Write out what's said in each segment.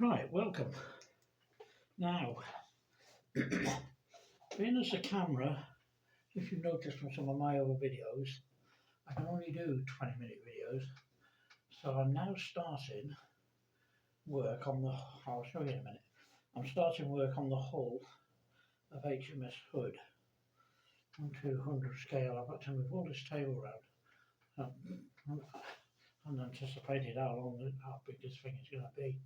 Right, welcome. Now, being as a camera, if you notice from some of my other videos, I can only do 20-minute videos. So I'm now starting work on the, I'll show you in a minute. I'm starting work on the hull of HMS Hood on 200 scale. I've got to move all this table around. I'm anticipated how big this thing is going to be.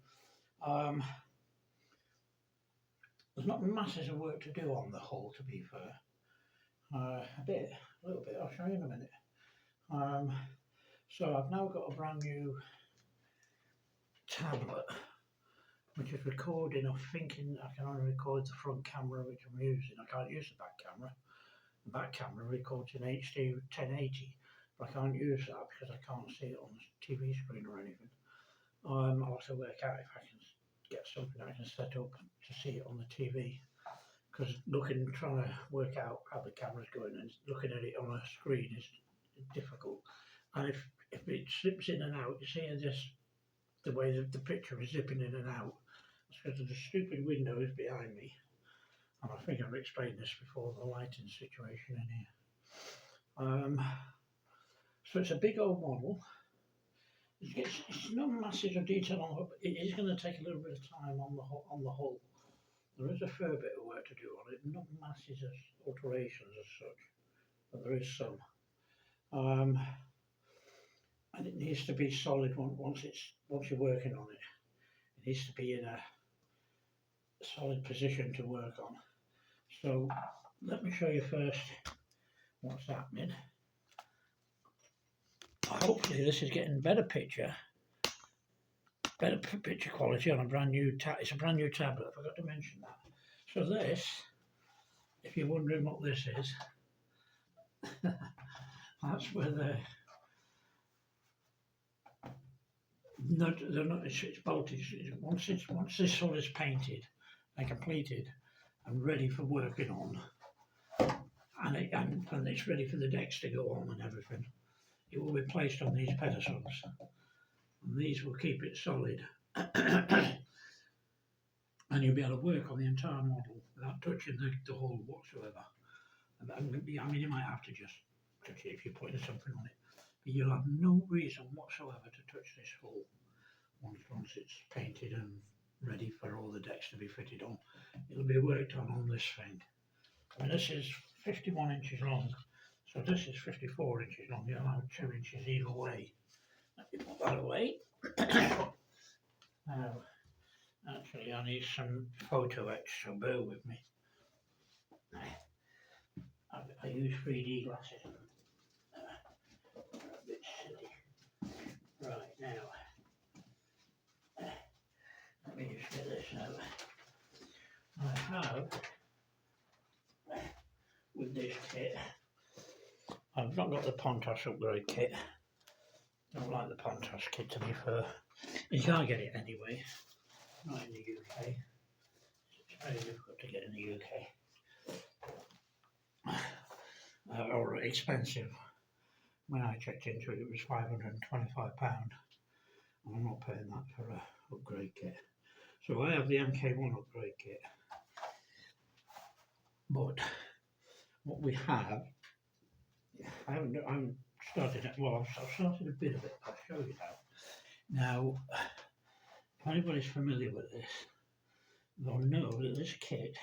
There's not masses of work to do on the hull, to be fair. A little bit, I'll show you in a minute. So I've now got a brand new tablet which is recording. I'm thinking I can only record the front camera which I'm using. I can't use the back camera. The back camera records in HD 1080, but I can't use that because I can't see it on the TV screen or anything. I'll have to work out if I can get something I can set up to see it on the TV. Because trying to work out how the camera's going and looking at it on a screen is difficult. And if it slips in and out, you see the way the picture is zipping in and out. It's because of the stupid windows behind me. And I think I've explained this before, the lighting situation in here. So it's a big old model. It's not masses of detail on it, but it is going to take a little bit of time on the hull. There is a fair bit of work to do on it, not masses of alterations as such, but there is some. And it needs to be solid once you're working on it. It needs to be in a solid position to work on. So let me show you first what's happening. Hopefully this is getting better picture quality on a brand new it's a brand new tablet. I forgot to mention that. So this, if you're wondering what this is, that's where they're not, it's bolted. Once this hull is painted and completed and ready for working on, and it's ready for the decks to go on and everything, it will be placed on these pedestals, and these will keep it solid. And you'll be able to work on the entire model without touching the hull whatsoever. I mean, you might have to just touch it if you're putting something on it, but you'll have no reason whatsoever to touch this hull once it's painted and ready for all the decks to be fitted on. It'll be worked on this thing. I mean, this is 51 inches long, so this is 54 inches long. You'll have 2 inches either way. Let me put that away. Now, actually, I need some photo etch, so bear with me. I use 3D glasses. They're a bit silly. Right, now, let me just get this out. I have, with this kit, I've not got the Pontos upgrade kit. Don't like the Pontos kit, to be fair. You can't get it anyway, not in the UK. It's very difficult to get in the UK. Or expensive. When I checked into it, it was £525. I'm not paying that for an upgrade kit. So I have the MK1 upgrade kit. But what we have, I haven't started it. Well, I've started a bit of it. I'll show you now. Now, if anybody's familiar with this, they'll know that this kit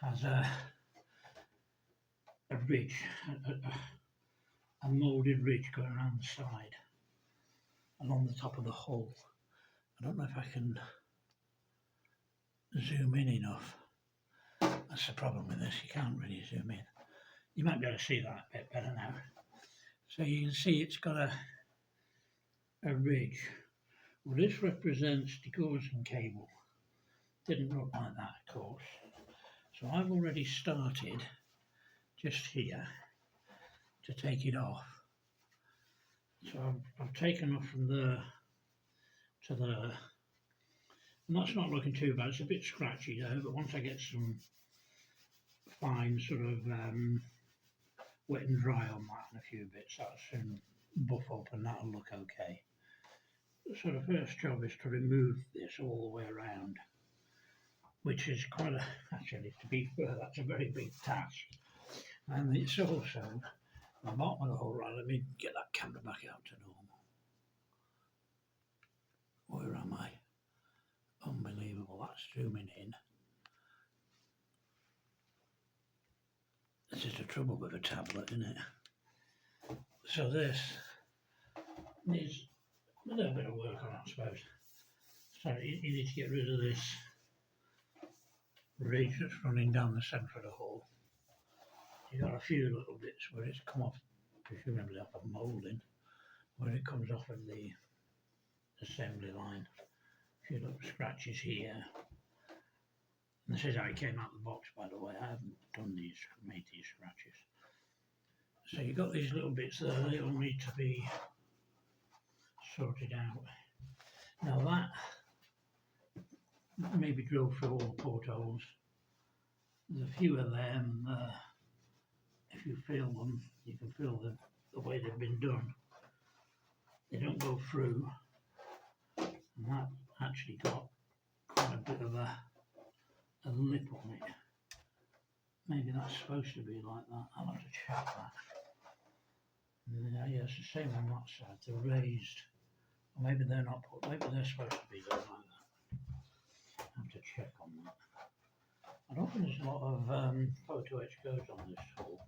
has a ridge, a moulded ridge going around the side and on the top of the hull. I don't know if I can zoom in enough. That's the problem with this, you can't really zoom in. You might be able to see that a bit better now. So you can see it's got a ridge. Well, this represents the Gaussian cable. Didn't look like that, of course. So I've already started just here to take it off. So I've taken off from there to there. And that's not looking too bad. It's a bit scratchy there, but once I get some fine sort of wet and dry on that and a few bits, that'll soon buff up and that'll look okay. So the first job is to remove this all the way around, which is quite a, actually to be fair, that's a very big task. And it's also the bottom of the hole. Right, let me get that camera back out to normal. Where am I? Unbelievable, that's zooming in. This is the trouble with a tablet, isn't it? So this needs a little bit of work on it, I suppose. So you need to get rid of this ridge that's running down the centre of the hole. You've got a few little bits where it's come off, presumably off of moulding, where it comes off of the assembly line. A few little scratches here. And this is how it came out of the box, by the way. I haven't made these scratches. So you've got these little bits there, they all need to be sorted out. Now that maybe drill through all the portholes. There's a few of them. If you feel them, you can feel the way they've been done. They don't go through, and that actually got quite a bit of a lip on it. Maybe that's supposed to be like that. I'll have to check that. Yeah, it's the same on that side. They're raised, or maybe they're not. Maybe they're supposed to be done like that. I have to check on that. I don't think there's a lot of photo etch goes on this hole.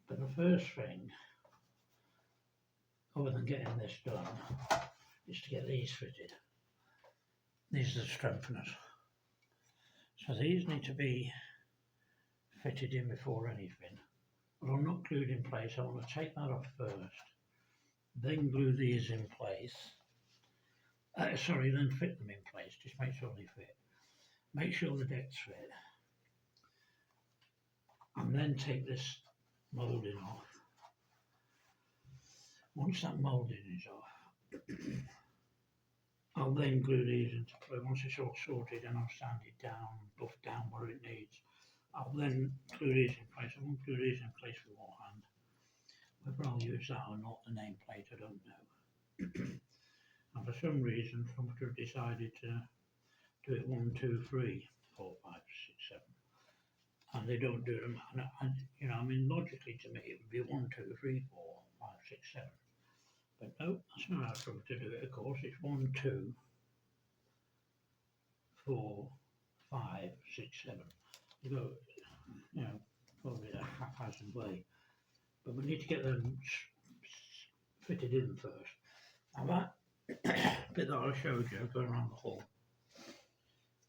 But the first thing, other than getting this done, is to get these fitted. These are the strengtheners. So these need to be fitted in before anything. But I'm not glued in place. I want to take that off first, then glue these in place. Then fit them in place. Just make sure they fit. Make sure the decks fit. And then take this moulding off. Once that moulding is off, I'll then glue these into place. Once it's all sorted and I'll sand it down, buff down where it needs, I'll then glue these in place. I won't glue these in place beforehand. Whether I'll use that or not, the nameplate, I don't know. And for some reason, Trumpeter decided to do it 1, 2, 3, 4, 5, 6, 7. And they don't do them. And logically to me, it would be 1, 2, 3, 4, 5, 6, 7. But no, that's not how Trumpeter do it, of course. It's 1, 2, 4, 5, 6, 7. You go, probably a haphazard way. But we need to get them fitted in first. Now that bit that I showed you going around the hole,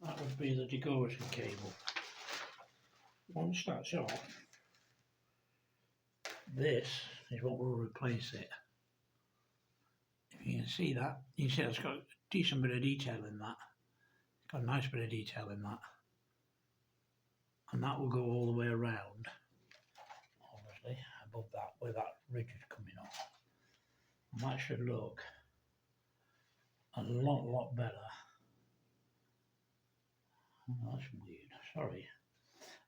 that would be the degaussing cable. Once that's off, this is what will replace it. If you can see that, you can see it's got a decent bit of detail in that. It's got a nice bit of detail in that. And that will go all the way around, obviously, above that, where that ridge is coming off. And that should look a lot better. Oh, that's weird, sorry.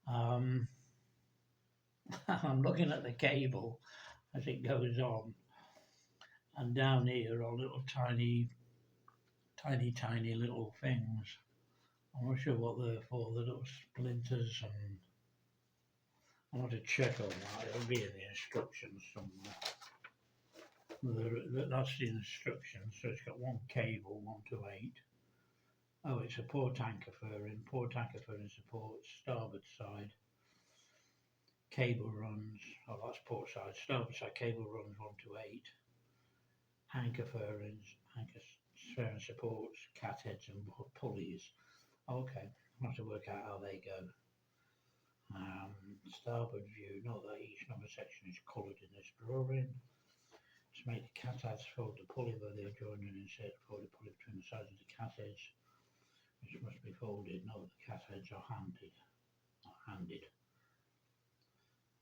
I'm looking at the cable as it goes on, and down here are little tiny little things. I'm not sure what they're for, the little splinters, and I want to check on that. It'll be in the instructions somewhere. That's the instructions. So it's got one cable, 1 to 8. Oh, it's a port anchor furring. Port anchor furring supports starboard side. Cable runs, that's port side. Starboard side cable runs 1 to 8. Anchor furrings, anchor furring supports, catheads and pulleys. Okay, I'll have to work out how they go. Starboard view, note that each number section is coloured in this drawing. To make the catheads, fold the pulley where they are joined and insert the folded pulley between the sides of the catheads, which must be folded. Note the catheads are handed.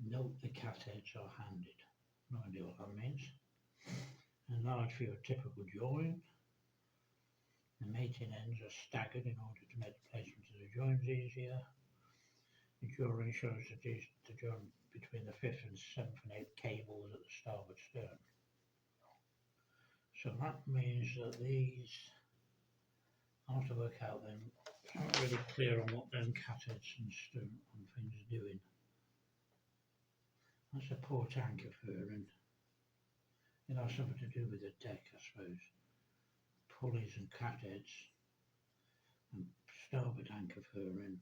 Note the catheads are handed. No idea what that means. Enlarge for your typical join. The mating ends are staggered in order to make the placement of the joins easier. The drawing shows the join between the 5th and 7th and 8th cables at the starboard stern. So that means that these, I'll have to work out then, I'm not really clear on what them catheads and stuff and things are doing. That's a port anchor furring. It'll have something to do with the deck, I suppose. Pulleys and catheads and starboard anchor furring,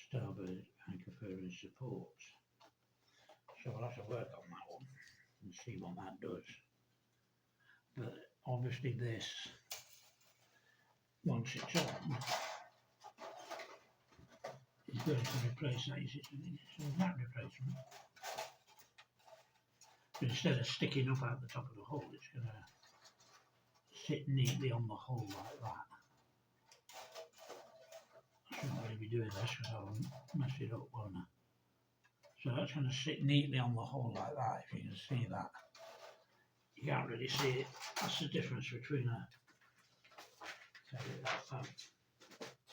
starboard anchor furring supports. So I'll have to work on that one and see what that does. But obviously this, once it's on, is going to replace that. So that replacement. But instead of sticking up out the top of the hole, it's going to sit neatly on the hole like that. I shouldn't really be doing this because I'll mess it up, won't I? So that's going to sit neatly on the hole like that, if you can see that. You can't really see it. That's the difference between a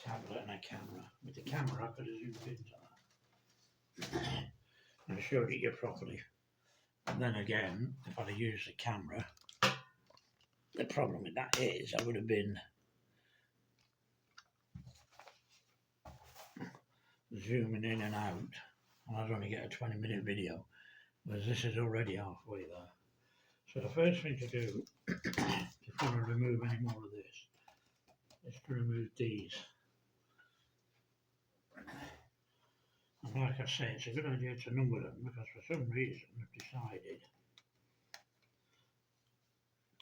tablet and a camera. With the camera I could have zoomed into that and showed it you properly. And then again, if I'd have used the camera, the problem with that is I would have been zooming in and out, and I'd only get a 20-minute video, whereas this is already halfway there. So the first thing to do, if you want to remove any more of this, is to remove these. And like I say, it's a good idea to number them, because for some reason I've decided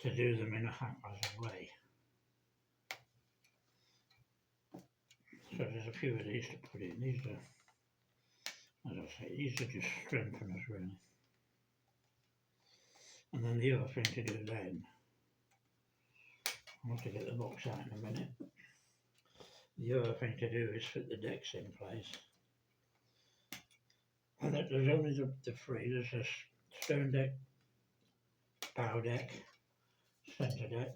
to do them in a haphazard way. So there's a few of these to put in. These are, as I say, these are just strengtheners really. And then the other thing to do then, I'll have to get the box out in a minute. The other thing to do is fit the decks in place. And there's only the three. There's a stern deck, bow deck, centre deck.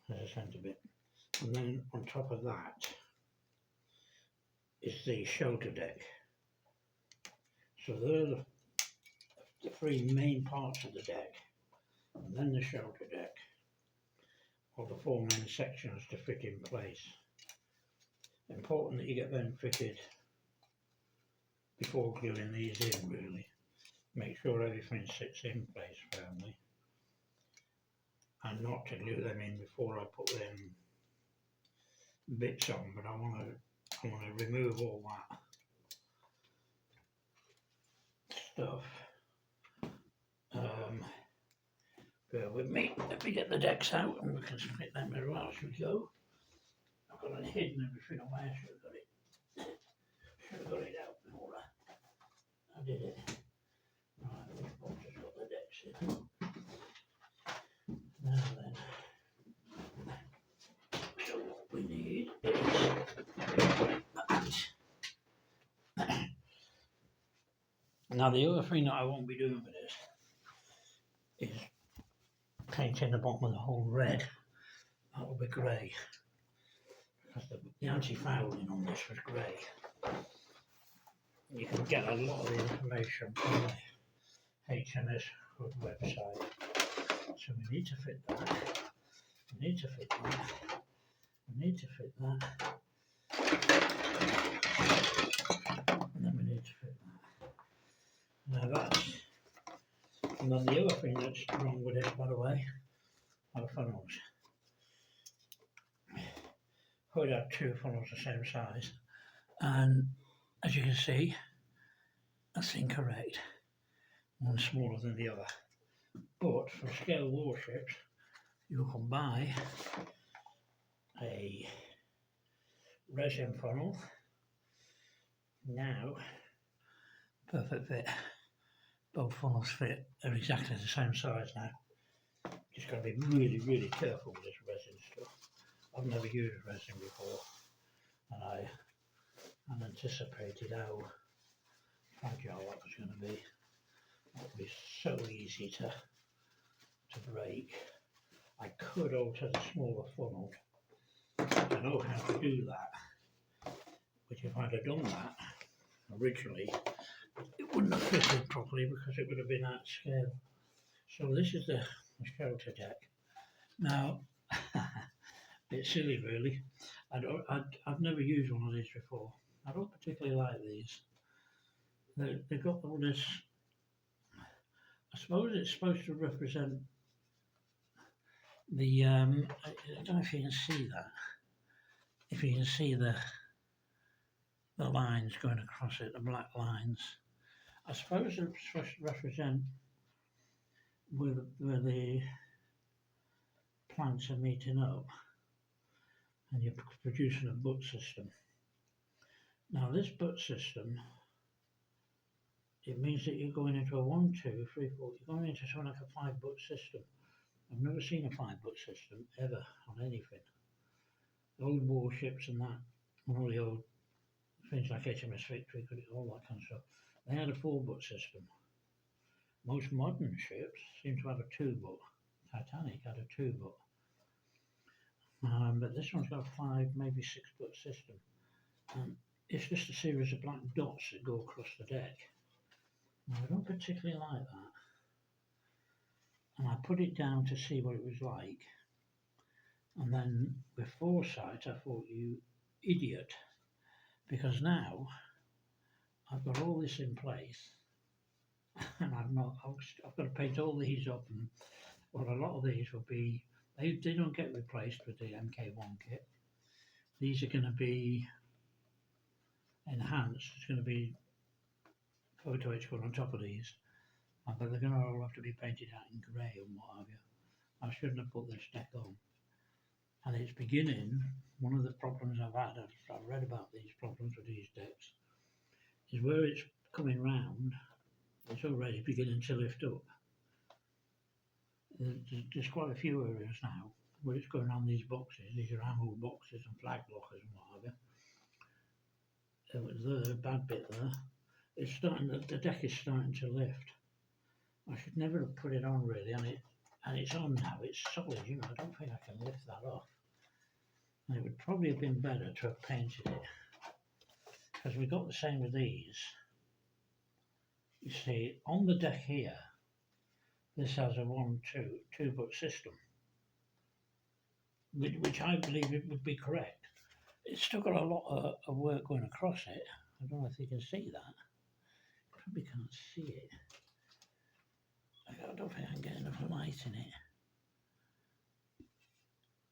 There's a centre bit. And then on top of that is the shelter deck. So they're the three main parts of the deck, and then the shelter deck, or the four main sections to fit in place. Important that you get them fitted before gluing these in really. Make sure everything sits in place firmly, and not to glue them in before I put them bits on, but I want to remove all that stuff. Bear with me, let me get the decks out and we can split them as well as we go. I've got it hidden everything away. I should have got it out before I did it. Right, this box has got the decks in. Now then, so what we need is that. Now the other thing that I won't be doing with this is painting the bottom of the hole red. That will be grey, because the anti-fouling on this was grey. You can get a lot of the information from the HMS Hood website. So we need to fit that, we need to fit that, we need to fit that, and then we need to fit that. Now that's, and then the other thing that's wrong with this, by the way, are the funnels. Hood had two funnels the same size, and as you can see, that's incorrect. One smaller than the other. But for scale warships, you can buy a resin funnel. Now, perfect fit. Both funnels fit. They're exactly the same size now. Just got to be really, really careful with this resin stuff. I've never used resin before, and I anticipated how fragile that was going to be. That would be so easy to break. I could alter the smaller funnel. I know how to do that, which if I'd have done that originally, it wouldn't have fitted properly because it would have been out of scale. So this is the the shelter deck. Now, it's silly really. I've never used one of these before. I don't particularly like these. They've got all this. I suppose it's supposed to represent the. I don't know if you can see that. If you can see the lines going across it, the black lines. I suppose it's supposed to represent where the plants are meeting up, and you're producing a butt system. Now this butt system, it means that you're going into a 1, 2, 3, 4. You're going into something like a 5 butt system. I've never seen a 5 butt system ever on anything. The old warships and that, and all the old things like HMS Victory, all that kind of stuff, they had a 4 butt system. Most modern ships seem to have a 2 butt. Titanic had a 2 butt. But this one's got a 5, maybe 6 butt system. It's just a series of black dots that go across the deck. Now, I don't particularly like that. And I put it down to see what it was like. And then with foresight, I thought, you idiot. Because now I've got all this in place and I've got to paint all these up. And well, a lot of these will be, they don't get replaced with the MK1 kit. These are going to be enhanced. It's going to be photo etch on top of these. But they're going to all have to be painted out in grey and what have you. I shouldn't have put this deck on. And it's beginning, one of the problems I've had, I've read about these problems with these decks, is where it's coming round, it's already beginning to lift up. There's quite a few areas now where it's going on these boxes. These are ammo boxes and flag lockers and what have you. It was the bad bit there. It's starting, the deck is starting to lift. I should never have put it on really, and it's on now, it's solid, you know, I don't think I can lift that off. And it would probably have been better to have painted it, because we got the same with these. You see, on the deck here, this has a 1, 2 butt system, which I believe it would be correct. It's still got a lot of work going across it. I don't know if you can see that. Probably can't see it. I don't think I can get enough light in it.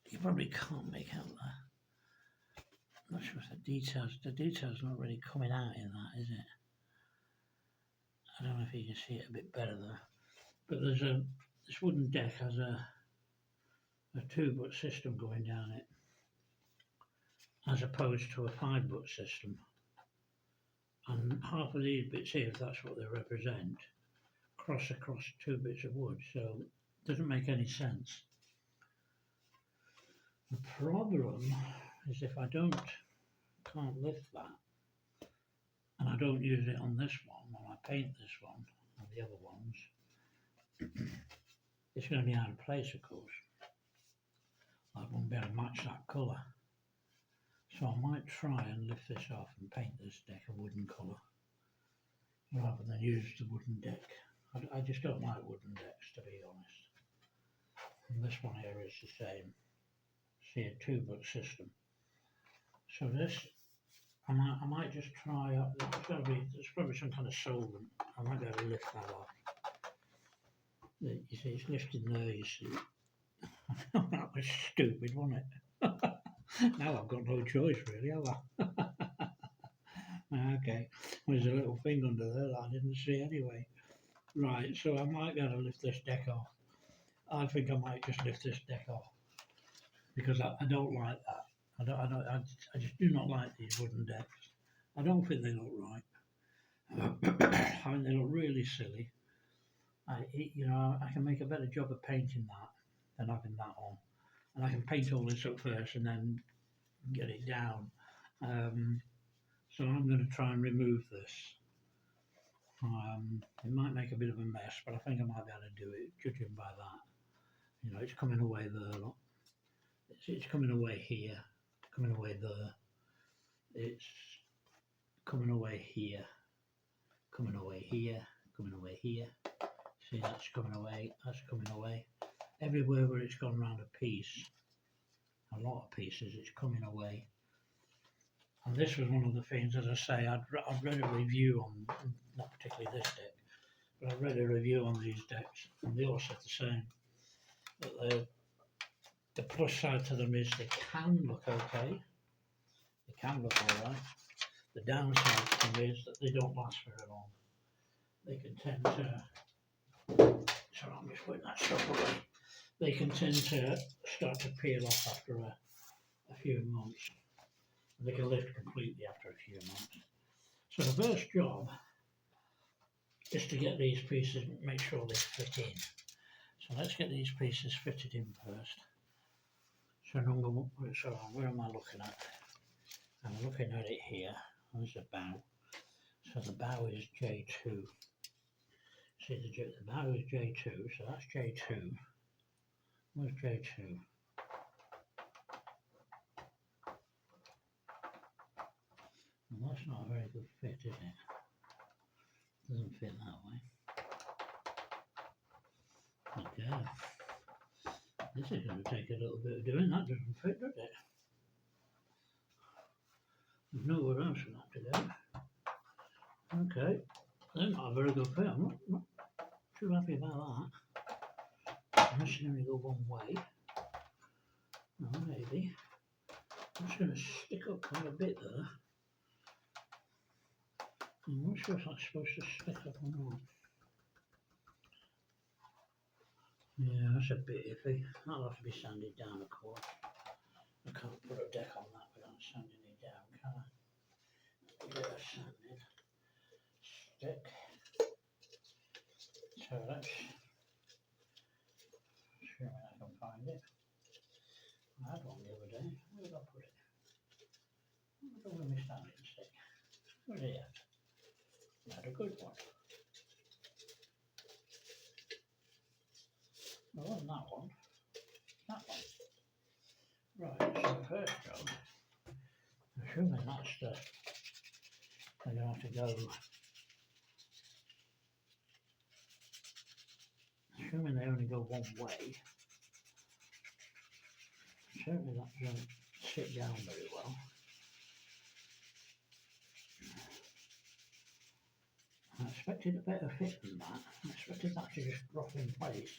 You probably can't make out that. I'm not sure if the detail's not really coming out in that, is it? I don't know if you can see it a bit better there. But this wooden deck has a 2 butt system going down it, as opposed to a 5 butt system. And half of these bits here, if that's what they represent, cross across 2 bits of wood, so it doesn't make any sense. The problem is if I can't lift that, and I don't use it on this one, when I paint this one and the other ones, it's going to be out of place, of course. I won't be able to match that colour. So I might try and lift this off and paint this deck a wooden colour, rather than use the wooden deck. I just don't like wooden decks, to be honest. And this one here is the same. See, a 2 butt system. So this, I might just try up. There's probably some kind of solvent. I might be able to lift that off. You see, it's lifting there. You see, that was stupid, wasn't it? Now I've got no choice, really, have I? Okay, there's a little thing under there that I didn't see anyway. Right, so I might be able to lift this deck off. I think I might just lift this deck off, because I don't like that. I just do not like these wooden decks. I don't think they look right. I mean, they look really silly. I can make a better job of painting that than having that on, and I can paint all this up first and then get it down. So I'm going to try and remove this. It might make a bit of a mess, but I think I might be able to do it, judging by that. You know, it's coming away there, look. It's coming away here, coming away there. It's coming away here, coming away here, coming away here. See, that's coming away, that's coming away. everywhere where it's gone round a piece, a lot of pieces, it's coming away. And this was one of the things, as I say, I've read a review on, not particularly this deck, but I've read a review on these decks, and they all said the same. That the plus side to them is they can look okay, they can look alright. The downside to them is that they don't last very long. They can tend to, sorry, I'm just putting that stuff away. They can tend to start to peel off after a few months. They can lift completely after a few months. So the first job is to get these pieces, make sure they fit in. So let's get these pieces fitted in first. So number one, so where am I looking at? I'm looking at it here. There's the bow. So the bow is J2. See, the bow is J2, so that's J2. Where's J2? Well, that's not a very good fit, is it? Doesn't fit that way. Okay. This is going to take a little bit of doing. That doesn't fit, does it? There's nowhere else for that to go. Okay. They're not a very good fit. I'm not too happy about that. Unless you only go one way. Oh, maybe. I'm just going to stick up quite a bit there. I'm not sure if that's supposed to stick up or not. Yeah, that's a bit iffy. That'll have to be sanded down, of course. I can't put a deck on that without sanding it down, can I? Let me get a sanding stick. So let's see when I can find it. I had one the other day. Where did I put it? Where did my sanding stick? Where's it at? I had a good one. Well, wasn't that one. That one. Right, so the first job, assuming that's they're going to have to go, assuming they only go one way, certainly that doesn't sit down very well. I expected a better fit than that. I expected that to just drop in place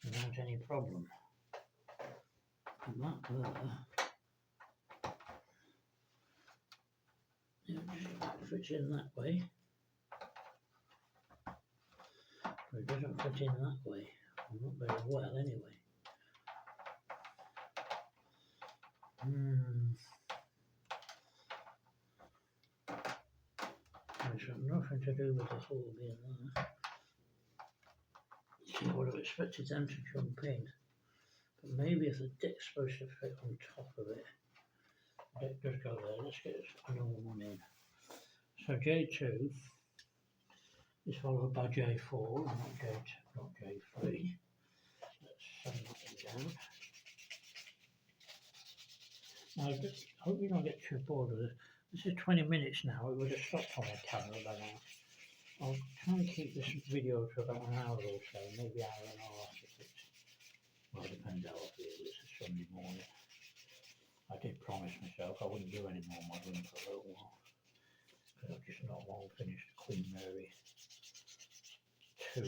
without any problem. And that there, it fits in that way, but it doesn't fit in that way, not very well anyway. It's got nothing to do with the hole being there. See, I would have expected them to jump in, but maybe if the deck's supposed to fit on top of it, the deck does go there. Let's get another one in. So J2 is followed by J4, not J3. Let's send that one down. Now, I hope you don't get too bored of this. This is 20 minutes now. It would have stopped on the camera by now. I'll try and keep this video to about an hour or so, maybe an hour and a half if it's, well, it depends how I feel. It's a Sunday morning. I did promise myself I wouldn't do any more modelling for a little while, because I've just not long finished Queen Mary 2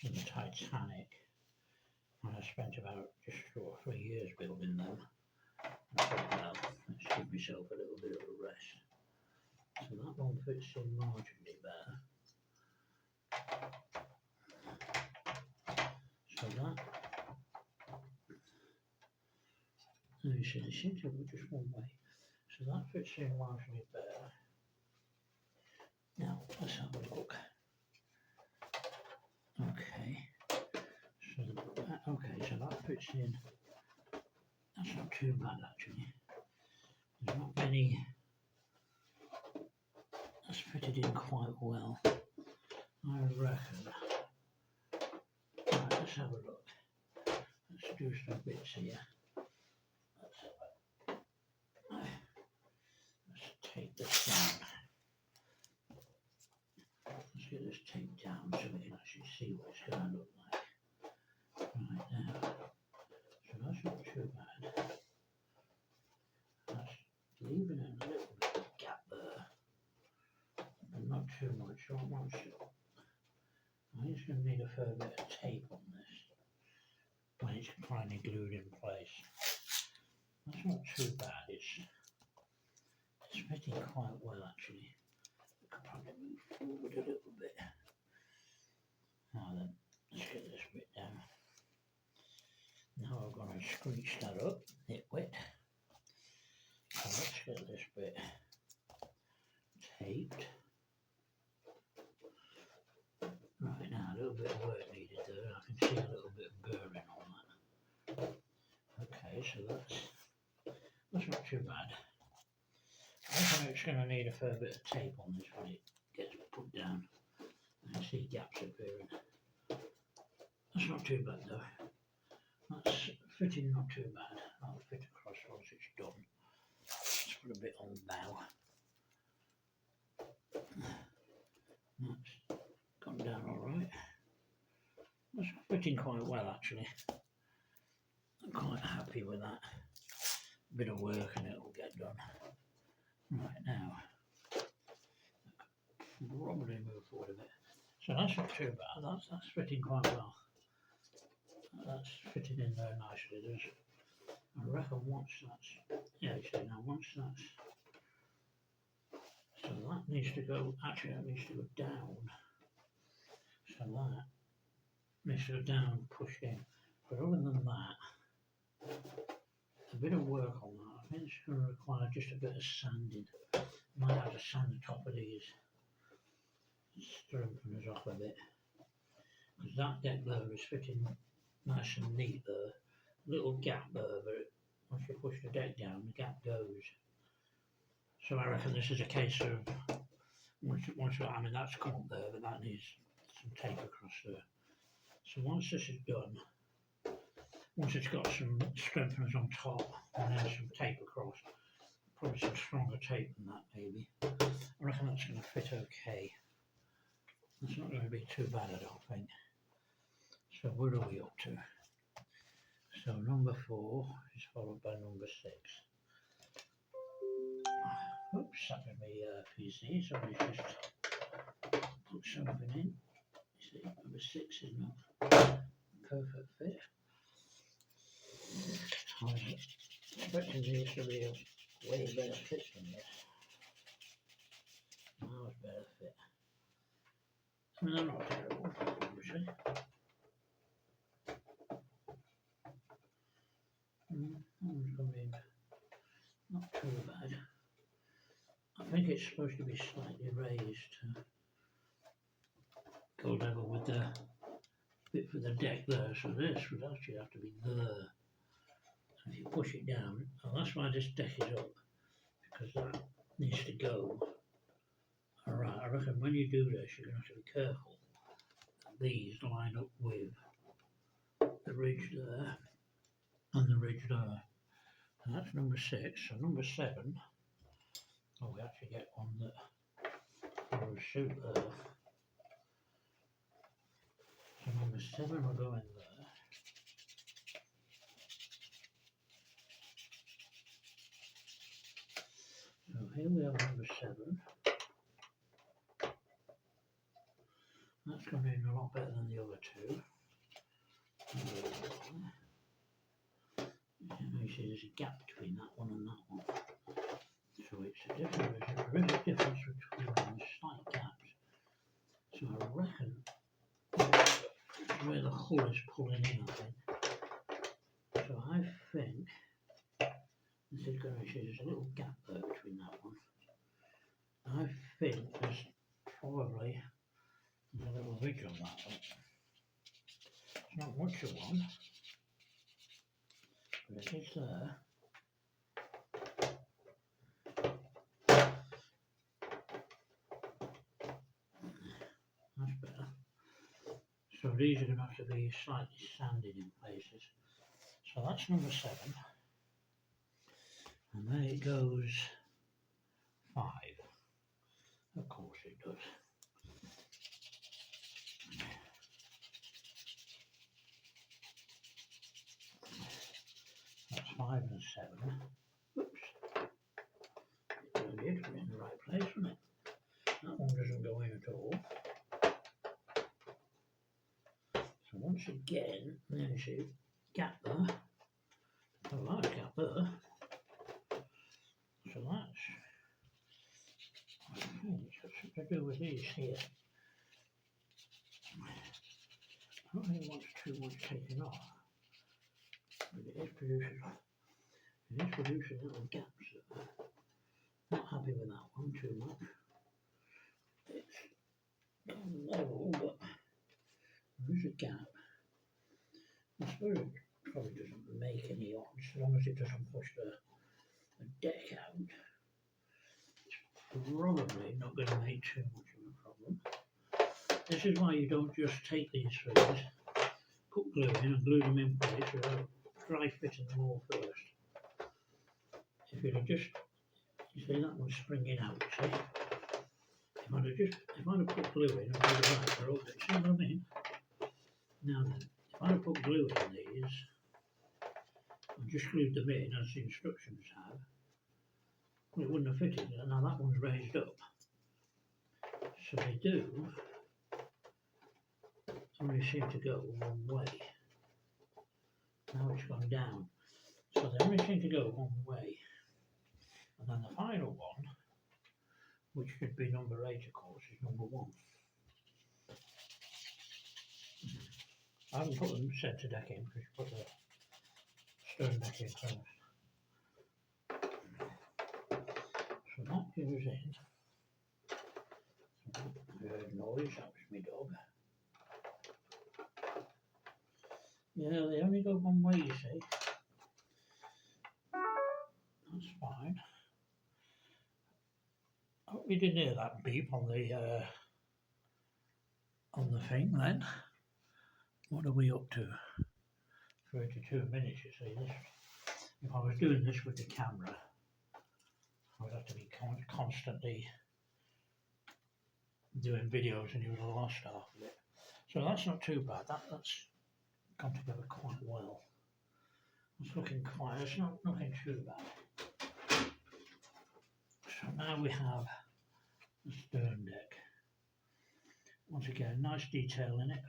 and the Titanic, and I spent about just 2 or 3 years building them. I thought, well, let's give myself a little bit of a rest. So that one fits in marginally better. So that, you see, they seem to go just one way. So that fits in marginally better. Now, let's have a look. Okay. So that fits in. That's not too bad actually. There's not many. That's fitted in quite well, I reckon. Right, let's have a look. Let's do some bits here. Let's take this down. Let's get this taped down so we can actually see what it's going to look like. too much, so I want to. I think it's going to need a fair bit of tape on this when it's finally glued in place. That's not too bad, it's fitting quite well actually. I could probably move forward a little bit. Now then, let's get this bit down. Now I'm going to screech that up, nitwit. So let's get this bit taped. Right, now a little bit of work needed there. I can see a little bit of burring on that. Okay, so that's not too bad. I think it's going to need a fair bit of tape on this when it gets put down. I can see gaps appearing. That's not too bad though. That's fitting not too bad. That'll fit across once it's done. Let's put a bit on the bow. That's gone down alright. That's fitting quite well actually. I'm quite happy with that. A bit of work and it will get done. Right now, probably move forward a bit. So that's not too bad. That's fitting quite well. That's fitting in there nicely. I reckon once that's, yeah, you see now, once that's, so that needs to go, actually that needs to go down. So that needs to go down, pushed in. But other than that, a bit of work on that. I think it's going to require just a bit of sanding. Might have to sand the top of these strengtheners off a bit. Because that deck there is fitting nice and neat there. Little gap there, but once you push the deck down, the gap goes. So I reckon this is a case of I mean that's come up there, but that needs some tape across there. So once this is done, once it's got some strengtheners on top and then some tape across, probably some stronger tape than that maybe, I reckon that's going to fit okay. That's not going to be too bad, I don't think. So where are we up to? So number 4 is followed by number 6. Oops, that was my PC, so I just put something in. You see, number 6 is not perfect fit. I was expecting these to be a way better fit than this. That was better fit. I mean, they're not terrible, obviously. That one's gone in not too bad. I think it's supposed to be slightly raised to go level with the bit for the deck there, so this would actually have to be there. So if you push it down, and that's why this deck is up, because that needs to go. Alright, I reckon when you do this, you're going to have to be careful that these line up with the ridge there and the ridge there. And that's number 6. So number 7, oh, we actually get one that will suit there. So number 7 will go in there. So here we have number 7. That's gone in a lot better than the other 2. You see there's a gap between that one and that one. So it's a difference, there is a difference between them, slight gaps. So I reckon where the hull is pulling in, I think. So I think this is going to see there's a little gap there between that one. I think there's probably a little ridge on that one. It's not much of one, but it is there. That's better. So these are going to have to be slightly sanded in places. So that's number 7. And then it goes 5. Of course it does. That's 5 and 7. Oops. It did. We're in the right place, wasn't it? That one doesn't go in all. So once again, there's a gap there, a large gap there. So that's, I think it's got something to do with these here. I don't think it wants too much taken off, but it is producing little gaps there. Not happy with that one too much. It's level, but there is a gap. I suppose it probably doesn't make any odds as long as it doesn't push the deck out. It's probably not going to make too much of a problem. This is why you don't just take these things, put glue in and glue them in place without dry fitting them all first. If you'd have just, you see that one's springing out, you see? If I'd have put glue in and glue it out, they're all good. See what I mean? Now then, if I'd have put glue in these, and just glued them in as the instructions have, well, it wouldn't have fitted. Now that one's raised up. So they do only seem to go one way. Now it's gone down. So they only seem to go one way. And then the final one, which should be number 8 of course, is number 1. I haven't put the centre deck in because you put the stern deck in first. So that goes in. I heard noise, that was my dog. Yeah, they only go one way, you see. That's fine. I hope you didn't hear that beep on the thing then. What are we up to? 32 minutes, you see. This, if I was doing this with the camera, I would have to be constantly doing videos and you would have lost half of it. So that's not too bad. That's gone together quite well. It's looking quiet. It's not nothing too bad. So now we have the stern deck. Once again, nice detail in it.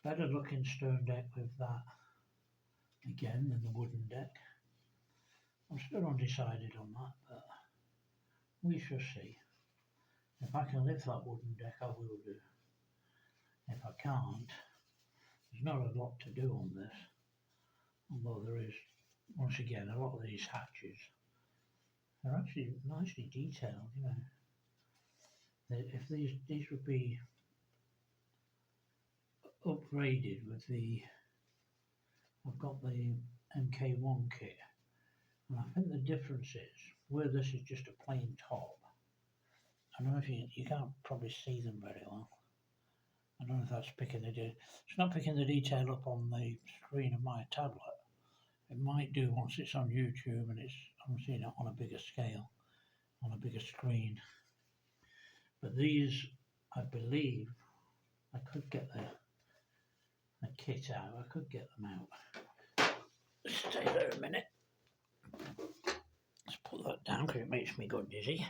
Better looking stern deck with that again than the wooden deck. I'm still undecided on that, but we shall see. If I can lift that wooden deck, I will do. If I can't, there's not a lot to do on this. Although there is, once again, a lot of these hatches, they're actually nicely detailed, you know. If these would be upgraded with the, I've got the MK1 kit, and I think the difference is, where this is just a plain top, I don't know if you can't probably see them very well. I don't know if that's picking the it's not picking the detail up on the screen of my tablet. It might do once it's on YouTube and I'm seeing it on a bigger scale, on a bigger screen. But these, I believe, I could get the kit out. I could get them out. Stay there a minute. Let's put that down because it makes me go dizzy.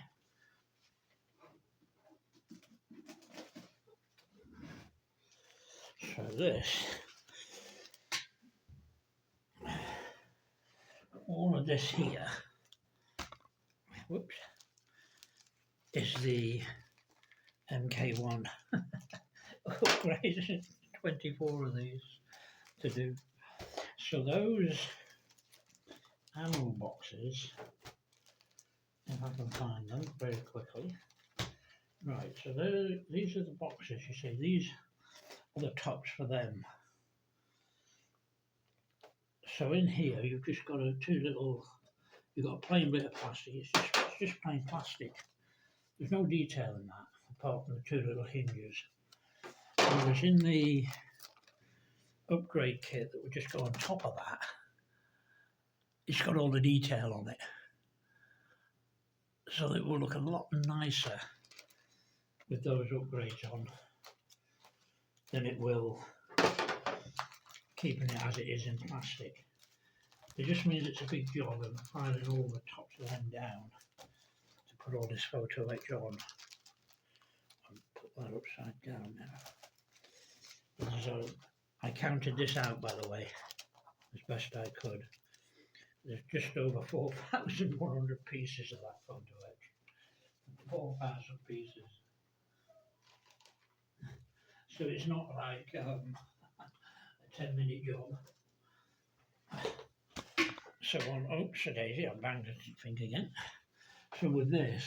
So this, all of this here, whoops, is the MK1 upgrade. 24 of these to do. So those ammo boxes, if I can find them very quickly. Right, so these are the boxes, you see, these are the tops for them. So in here you've just got you've got a plain bit of plastic, it's just plain plastic. There's no detail in that, apart from the 2 little hinges. Whereas in the upgrade kit that would just go on top of that, it's got all the detail on it. So it will look a lot nicer with those upgrades on than it will keeping it as it is in plastic. It just means it's a big job and filing all the tops of them down to put all this photo etch on. that upside down now. So I counted this out, by the way, as best I could. There's just over 4,100 pieces of that photo etch. 4,000 pieces. So it's not like a 10-minute job. So on, oops, daisy, I banged the thing again. So with this,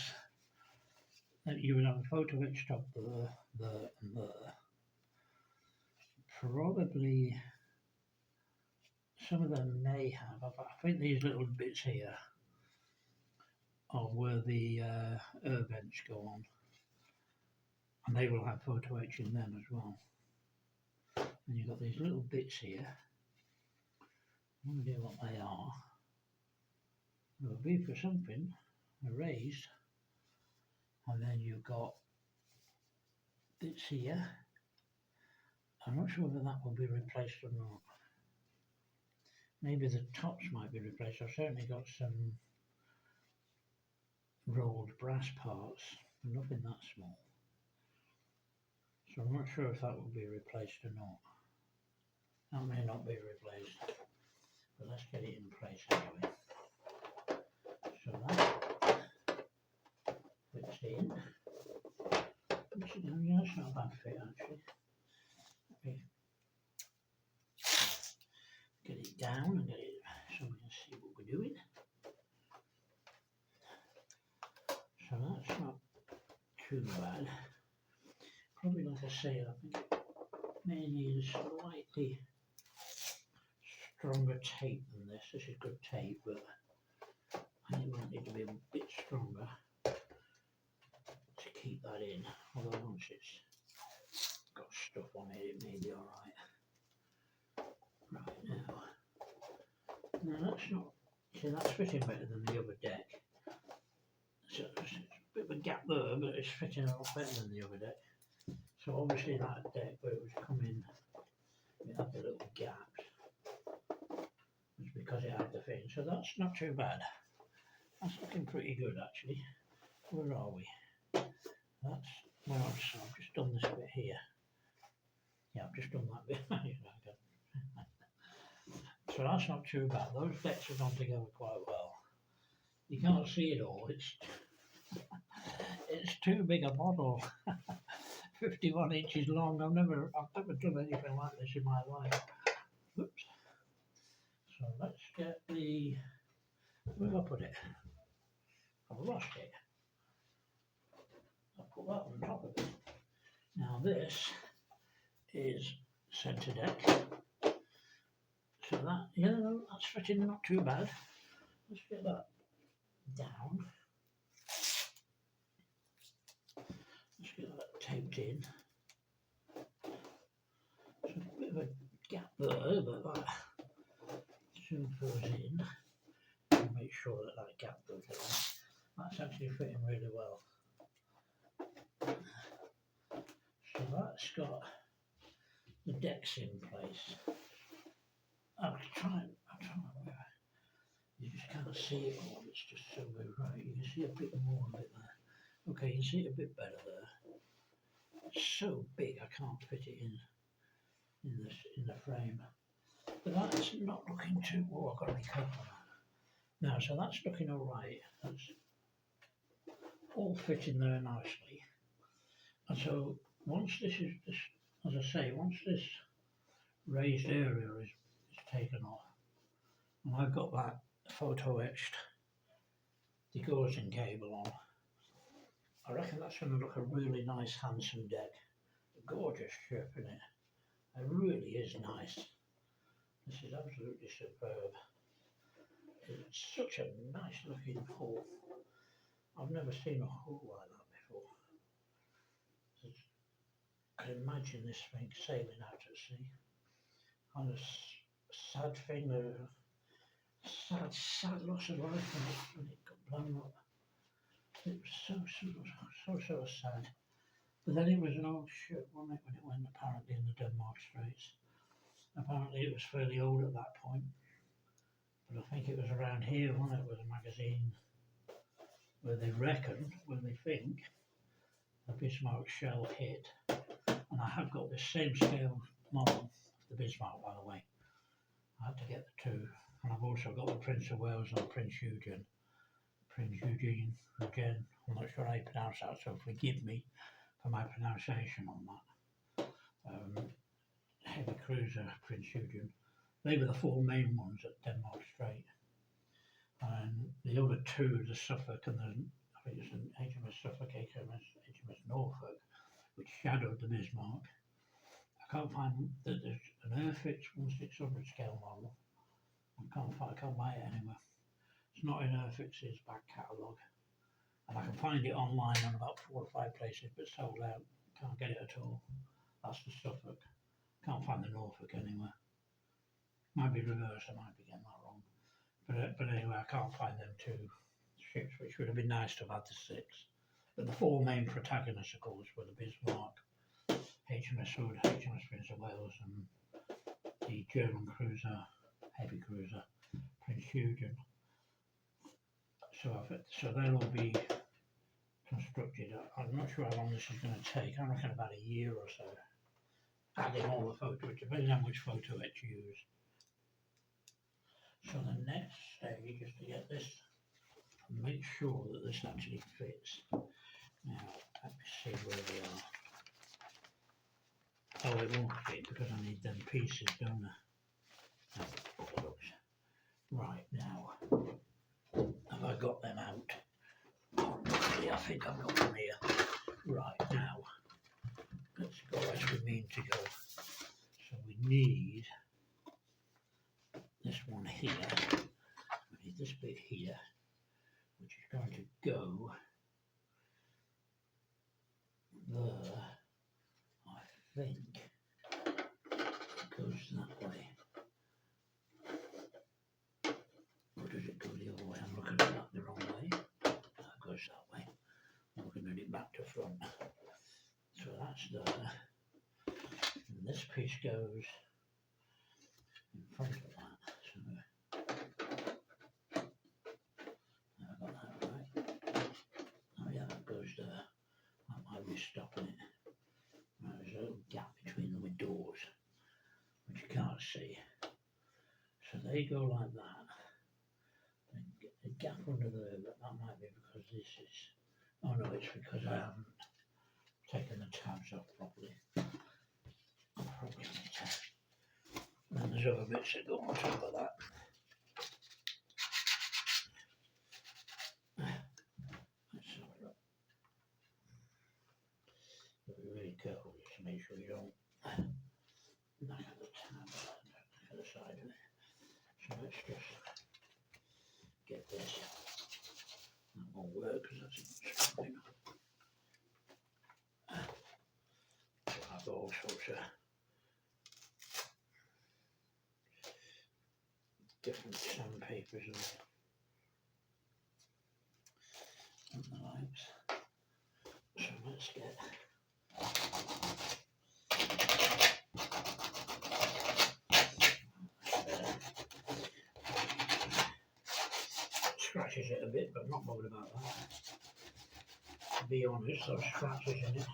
you would have a photo etched up there, and there. Probably some of them may have. I think these little bits here are where the air vents go on, and they will have photo etch in them as well. And you've got these little bits here. I wonder what they are. They'll be for something, raised, and then you've got bits here. I'm not sure whether that will be replaced or not. Maybe the tops might be replaced. I've certainly got some rolled brass parts, but nothing that small. So I'm not sure if that will be replaced or not. That may not be replaced, but let's get it in place anyway. So that fits in. Yeah, it's not a bad fit actually. Let me get it down and get it so we can see what we're doing. So that's not too bad. Probably, like I say, I think it may need a slightly stronger tape than this. This is good tape, but I think it might need to be a bit stronger to keep that in. Although once it's got stuff on it, it may be alright. Right now that's not, see, that's fitting better than the other deck. So it's a bit of a gap there, but it's fitting a lot better than the other deck. So obviously that deck where it was coming, it had the little gaps. It's because it had the thing. So that's not too bad. That's looking pretty good actually. Where are we? That's, well, so I've just done this bit here. Yeah, I've just done that bit. So that's not too bad. Those decks have gone together quite well. You can't see it all. It's too big a model. 51 inches long. I've never done anything like this in my life. Oops. So let's get the, where have I put it? I've lost it. I'll put that on top of it. Now this is centre deck. So that, yeah, no, that's fitting not too bad. Let's get that down. Let's get that taped in. So a bit of a gap there, but that soon goes in. And make sure that that gap goes in. That's actually fitting really well. So that's got the decks in place. I'm trying, you just can't see it all, it's just so good, right? You can see a bit more of it there. Okay, you can see it a bit better there. It's so big I can't fit it in the frame. But that's not looking too, oh, I've got to be careful of that. Now, so that's looking alright. That's all fitting there nicely. And so once this is, as I say, once this raised area is taken off, and I've got that photo etched degaussing cable on, I reckon that's going to look a really nice, handsome deck. A gorgeous ship, isn't it? It really is nice. This is absolutely superb. It's such a nice looking hull. I've never seen a hull like that before. I can imagine this thing sailing out at sea. On a sad thing, sad loss of life when it got blown up. It was so sad. But then it was an old ship, wasn't it, when it went apparently in the Denmark Straits. Apparently it was fairly old at that point. But I think it was around here, wasn't it, with a magazine where they reckon, where they think, the Bismarck shell hit, and I have got this same scale model, the Bismarck by the way. I had to get the two, and I've also got the Prince of Wales and the Prince Eugene, I'm not sure how you pronounce that, so forgive me for my pronunciation on that. Heavy cruiser Prince Eugene. They were the four main ones at Denmark Strait. And the other two, the Suffolk and the, I think it's an HMS Suffolk, HMS Norfolk, which shadowed the Bismarck. I can't find that there's an Airfix 1600 scale model. I can't buy it anywhere. It's not in Airfix's back catalogue. And I can find it online on about 4 or 5 places, but sold out. Can't get it at all. That's the Suffolk. Can't find the Norfolk anywhere. Might be reversed, I might be getting that wrong. But anyway, I can't find them two ships, which would have been nice to have had the 6. But the 4 main protagonists, of course, were the Bismarck, HMS Hood, HMS Prince of Wales, and the German cruiser, heavy cruiser, Prince Eugene. So they'll all be constructed. I'm not sure how long this is going to take. I reckon about a year or so. Adding all the photos, depending on which photo etch you use. So the next stage is to get this and make sure that this actually fits. Now, let me see where we are. Oh, it won't fit because I need them pieces, don't I? Oh, right, now, have I got them out? Oh, I think I've got them here. Right, now, let's go as we mean to go. So we need this one here, we need this bit here, which is going to go there. I think it goes that way. Or does it go the other way? I'm looking at that the wrong way. No, it goes that way. I'm looking at it back to front. So that's there. And this piece goes in front of that. So I got that right. Oh yeah, that goes there. That might be stopping it. There's a little gap between the doors, which you can't see. So they go like that. And get the gap under there, but that might be because this is. Oh no, it's because I haven't taken the tabs off properly. I probably need to. And there's other bits that go on top of that. Let's have a look. But be really careful just to make sure you don't knock at the tab, knock at the side of it. So let's just get this. That won't work because that's not strong enough. I've got all sorts of different sandpapers and the likes. So let's get scratches it a bit, but I'm not bothered about that. To be honest, those scratches in it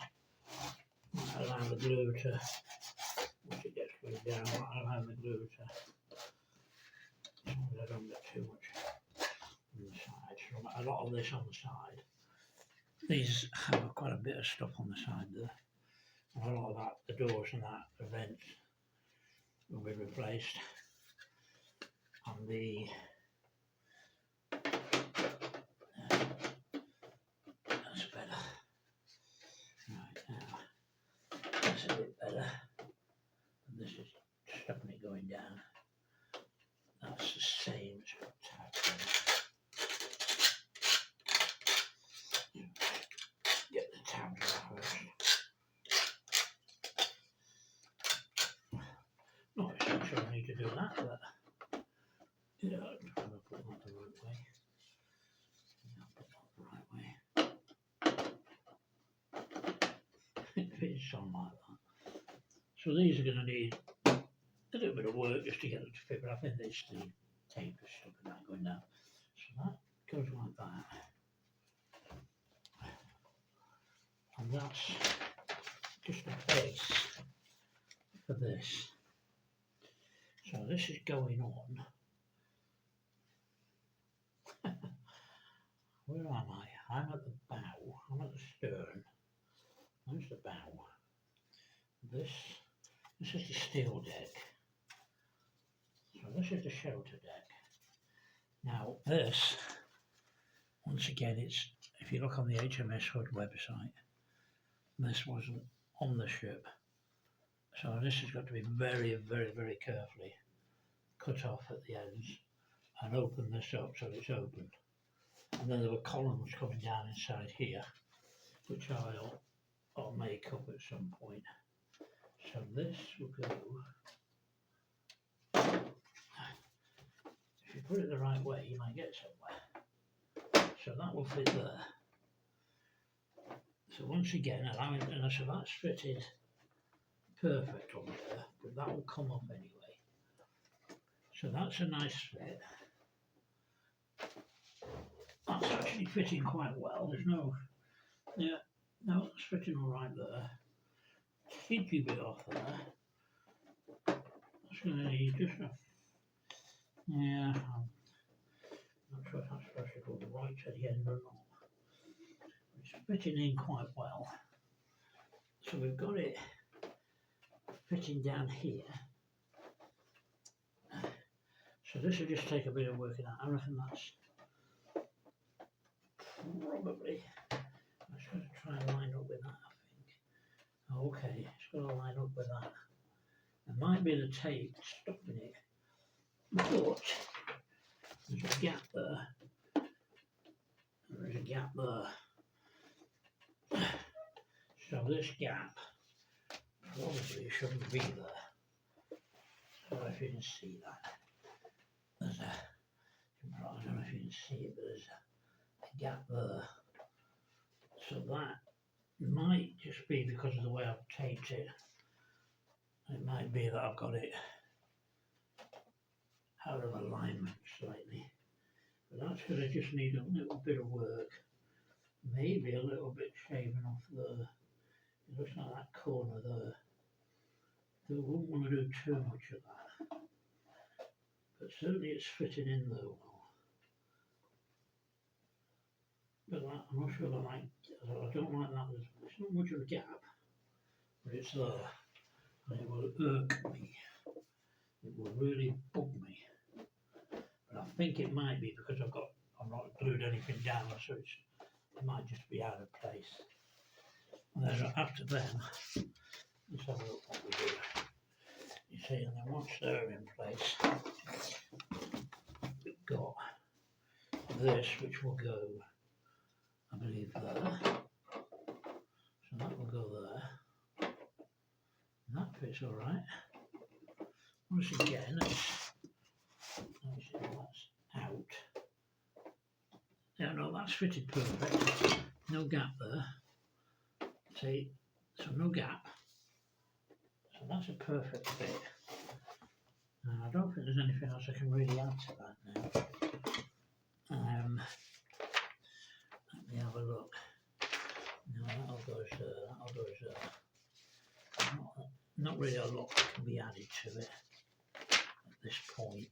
might allow the glue to, once it gets glued down, might allow the glue to, as long as I don't get too much on the side. So a lot of this on the side. These have quite a bit of stuff on the side there. And a lot of that, the doors and that, the vents will be replaced. And the that's better. Right now, that's a bit better. And this is stopping it going down. That's the same as got tags on it. Get the tabs off first. Not exactly sure I need to do that, but yeah, I'm trying to put that the right way. Yeah, put that the right way. It fits on like that. So these are going to need a little bit of work just to get them to fit, but I think it's the tape is stuck in that going down. So that goes like that. and that's just a base for this. So this is going on. Where am I? I'm at the bow. I'm at the stern. There's the bow. This is the steel deck. So this is the shelter deck. Now this, once again, it's, if you look on the HMS Hood website, this wasn't on the ship. So this has got to be very, very, very carefully cut off at the ends and open this up so it's open. And then there were columns coming down inside here, which I'll make up at some point. So this will go, if you put it the right way, you might get somewhere. So that will fit there. So once again, allowing, and so that's fitted perfect on there, but that will come up anyway. So that's a nice fit. That's actually fitting quite well. There's no, yeah, no, it's fitting all right there. Squeegee bit off there. That's going to need just a, yeah, I'm not sure if that's supposed to go right at the end or not. It's fitting in quite well. So we've got it fitting down here. So this will just take a bit of working out. I reckon that's probably, I'm just going to try and line up with that, I think. Okay, it's got to line up with that. There might be the tape stopping it, but there's a gap there. There's a gap there. So this gap probably shouldn't be there. So if you can see that. There's a, I don't know if you can see it, but there's a gap there. So that might just be because of the way I've taped it. It might be that I've got it out of alignment slightly. But that's going to just need a little bit of work. Maybe a little bit shaving off there. It looks like that corner there. So I wouldn't want to do too much of that. But certainly it's fitting in there well. But that, I'm not sure I don't like that. There's not much of a gap, but it's there. And it will irk me. It will really bug me. But I think it might be because I've not glued anything down, so it might just be out of place. And then after then, let's have a look what we do. You see, and then once they're in place, we've got this, which will go, I believe, there. So that will go there. And that fits all right. Once again, that's out. Yeah, no, that's fitted perfect. No gap there. See, so no gap. So that's a perfect fit. And I don't think there's anything else I can really add to that now. Let me have a look. No, that'll go there, that'll go there. Not really a lot can be added to it at this point.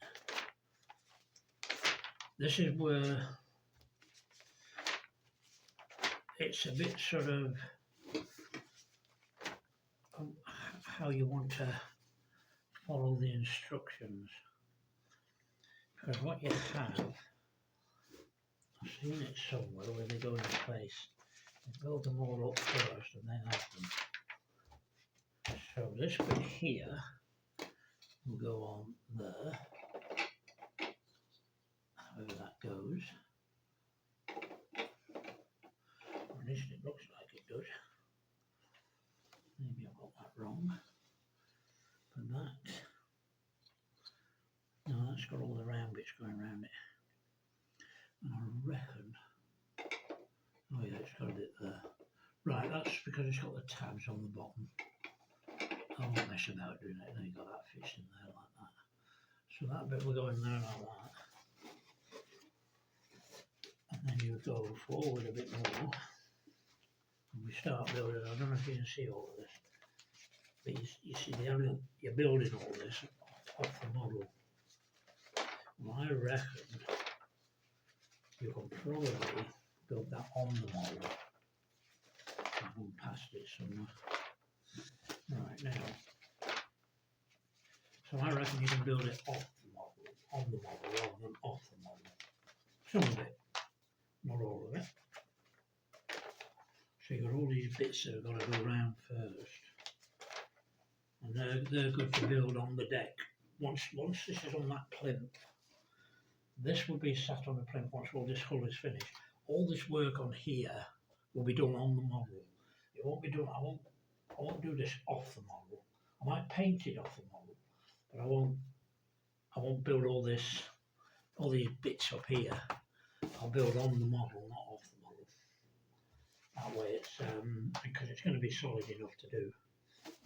This is where it's a bit sort of how you want to follow the instructions. Because what you have, I've seen it somewhere where they go into place. They build them all up first and then have them. So this bit here will go on there, however that goes. Or at least it looks like it does. Maybe I've got that wrong. But that, no, that's got all the round bits going around it. And I reckon, oh yeah, it's got a bit there. Right, that's because it's got the tabs on the bottom. I won't mess about doing it, then you've got that fits in there like that. So that bit will go in there like that. And then you go forward a bit more. And we start building, I don't know if you can see all of this, but you see you're building all this off the model. Well, I reckon you can probably build that on the model. I've gone past it somewhere. Right now. So I reckon you can build it off the model, on the model rather than off the model. Some of it, not all of it. So you've got all these bits that have got to go around first. And they're good to build on the deck. Once this is on that plinth, this will be sat on the plinth once all this hull is finished. All this work on here will be done on the model. It won't be done, I won't do this off the model. I might paint it off the model, but I won't build all these bits up here. I'll build on the model, not off the model. That way it's because it's going to be solid enough to do.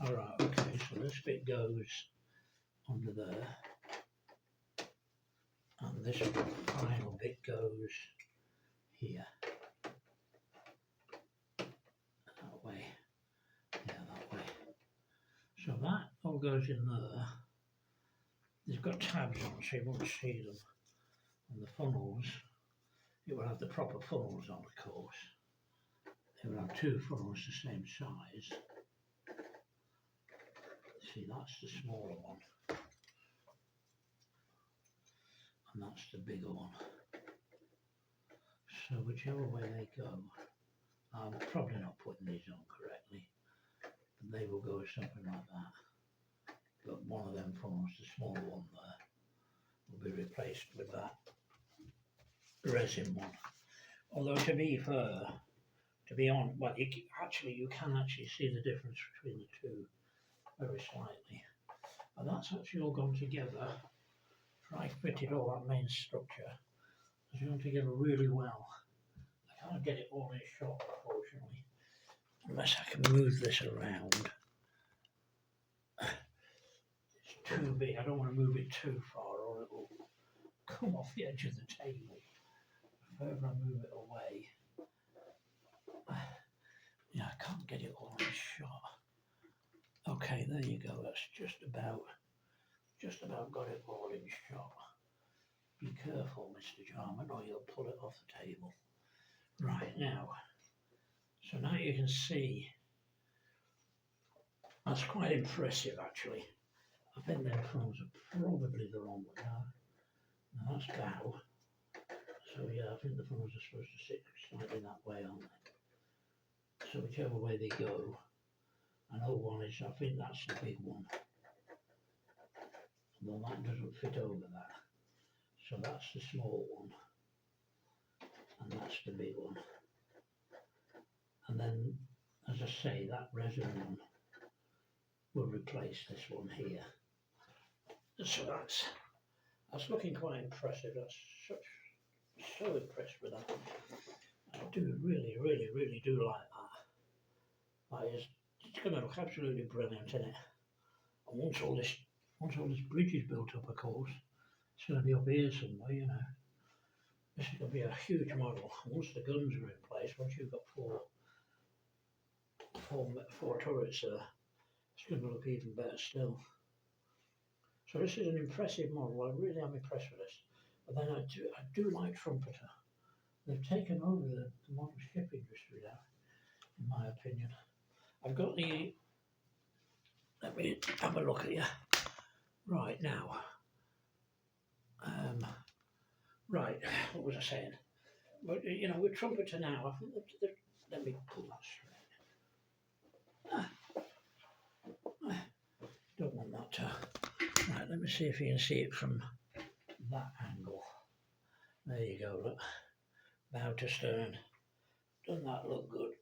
Alright, okay, so this bit goes under there. And this final bit goes here. That way. Yeah, that way. So that all goes in there. They've got tabs on so you won't see them. And the funnels, it will have the proper funnels on, of course. It will have two funnels the same size. See, that's the smaller one. And that's the bigger one. So whichever way they go, I'm probably not putting these on correctly, but they will go something like that. But one of them funnels, the smaller one there, will be replaced with that resin one. Although to be fair, to be on, well, you can actually see the difference between the two very slightly. And that's actually all gone together. I fitted all that main structure. It's gone together really well. I can't get it all in shot, unfortunately, unless I can move this around. It's too big. I don't want to move it too far or it will come off the edge of the table. The further I move it away, yeah, I can't get it all in shot. Okay, there you go. That's just about got it all in shot. Be careful, Mr. Jarman, or you'll pull it off the table. Right, now, so now you can see, that's quite impressive actually. I think their funnels are probably the wrong way now. Now that's bow. So yeah, I think the funnels are supposed to sit slightly that way, aren't they? So whichever way they go, I know one is, I think that's the big one. Although that doesn't fit over that. So that's the small one. And that's the big one. And then, as I say, that resin one will replace this one here. So that's looking quite impressive. That's so impressed with that. I do really do like that. That is, it's going to look absolutely brilliant, isn't it? And once all this bridge is built up, of course, it's going to be up here somewhere, you know. This is going to be a huge model. Once the guns are in place, once you've got four turrets there, it's going to look even better still. So this is an impressive model. I really am impressed with this. But then I do like Trumpeter. They've taken over the model ship industry now, in my opinion. I've got the. Let me have a look at you. Right now. Right, what was I saying? But you know, with Trumpeter now, I think let me pull that straight. Don't want that to. Right, let me see if you can see it from that angle. There you go, look. Bow to stern. Doesn't that look good?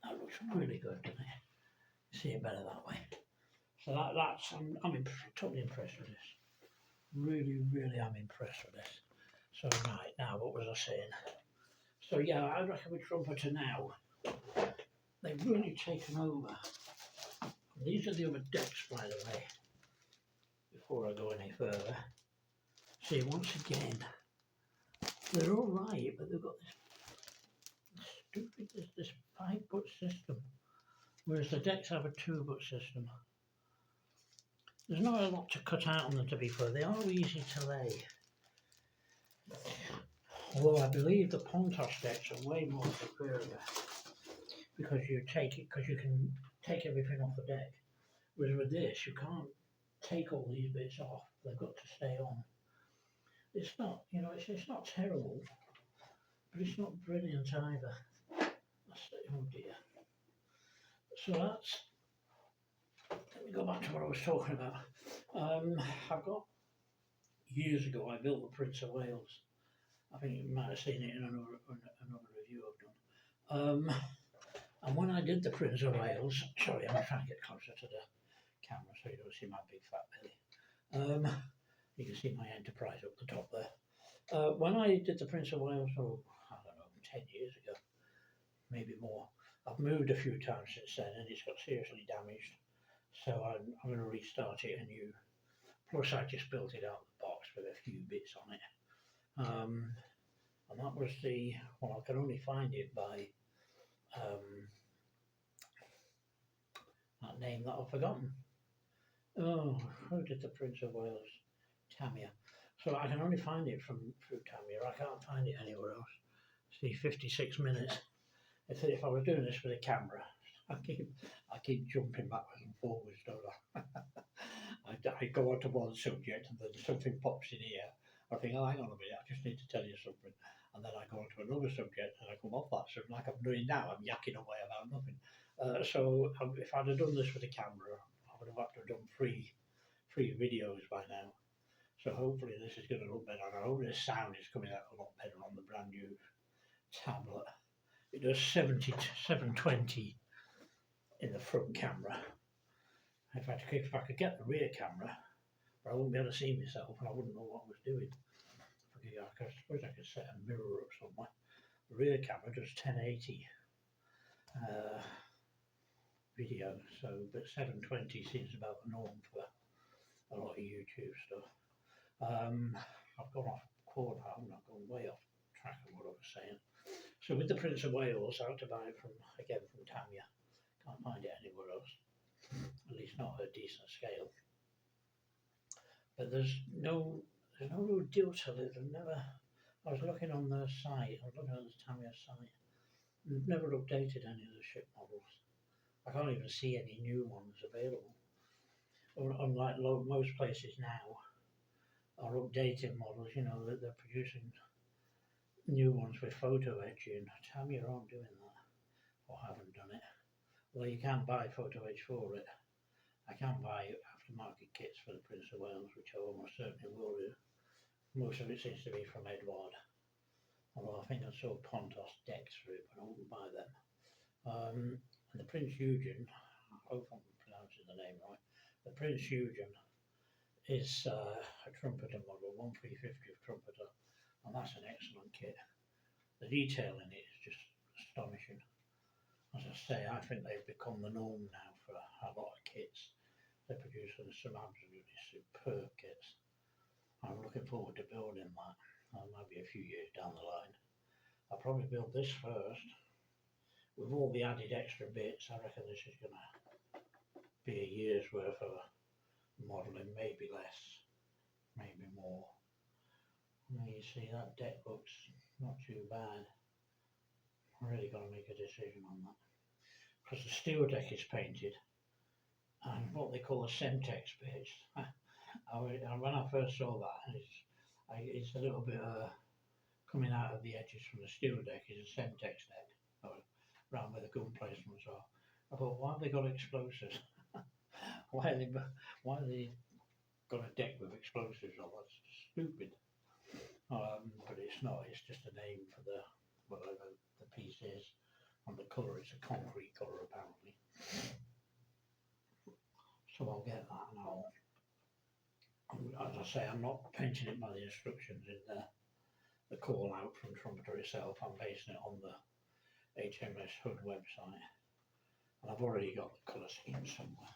That looks really good, doesn't it? See it better that way. So that's I'm totally impressed with this. Really am impressed with this. So right, now what was I saying? So yeah, I reckon with Trumpeter now, they've really taken over. These are the other decks, by the way, before I go any further. See, once again, they're all right, but they've got this do think there's this 5-foot system, whereas the decks have a 2-foot system. There's not a lot to cut out on them, to be fair. They are easy to lay. Although I believe the Pontosh decks are way more superior because you can take everything off the deck. Whereas with this, you can't take all these bits off. They've got to stay on. It's not, it's not terrible, but it's not brilliant either. Oh dear. So that's. Let me go back to what I was talking about. I've got years ago I built the Prince of Wales. I think you might have seen it in another review I've done. And when I did the Prince of Wales, sorry, I'm trying to get closer to the camera so you don't see my big fat belly. You can see my Enterprise up the top there. When I did the Prince of Wales, I don't know, 10 years ago, maybe more. I've moved a few times since then and it's got seriously damaged. So I'm going to restart it anew. Plus I just built it out of the box with a few bits on it. And that was I can only find it by that name that I've forgotten. Oh, who did the Prince of Wales? Tamiya. So I can only find it through Tamiya. I can't find it anywhere else. See, 56 minutes. If I was doing this with a camera, I keep jumping backwards and forwards, don't I? I go on to one subject and then something pops in here. I think, oh, hang on a minute, I just need to tell you something. And then I go on to another subject and I come off that. So like I'm doing now, I'm yakking away about nothing. So if I'd have done this with a camera, I would have had to have done three videos by now. So hopefully this is going to look better. I hope the sound is coming out a lot better on the brand new tablet. It does 720 in the front camera. If I could get the rear camera, but I wouldn't be able to see myself and I wouldn't know what I was doing. I suppose I could set a mirror up somewhere. The rear camera does 1080 video, but 720 seems about the norm for a lot of YouTube stuff. I've gone off course, I've not gone way off track of what I was saying. So with the Prince of Wales, I had to buy it from Tamiya. Can't find it anywhere else, at least not at a decent scale. But there's no real deal to it. I was looking on their site, I was looking at the Tamiya site. They've never updated any of the ship models. I can't even see any new ones available. Unlike most places now are updating models, they're producing new ones with photo etching. Tamiya aren't doing that, or haven't done it. Well, you can buy photo etch for it. I can buy aftermarket kits for the Prince of Wales, which I almost certainly will do. Most of it seems to be from Edward, although I think I saw Pontosh decks for it, but I wouldn't buy them. And the Prince Eugen, I hope I'm pronouncing the name right, the Prince Eugen is a Trumpeter model, 1350 of Trumpeter, and that's an excellent kit. The detail in it is just astonishing. As I say, I think they've become the norm now for a lot of kits. They're producing some absolutely superb kits. I'm looking forward to building that. That might be a few years down the line. I'll probably build this first. With all the added extra bits, I reckon this is going to be a year's worth of modelling, maybe less, maybe more. You see that deck looks not too bad. I'm really going to make a decision on that. Because the steel deck is painted and what they call a Semtex bits. When I first saw that, it's a little bit coming out of the edges from the steel deck is a Semtex deck, around where the gun placements are. I thought, why have they got explosives? why have they got a deck with explosives on? That's stupid. But it's not. It's just a name for whatever the piece is, and the colour is a concrete colour apparently. So I'll get that, and as I say, I'm not painting it by the instructions in the call out from Trumpeter itself. I'm basing it on the HMS Hood website, and I've already got the colour scheme somewhere.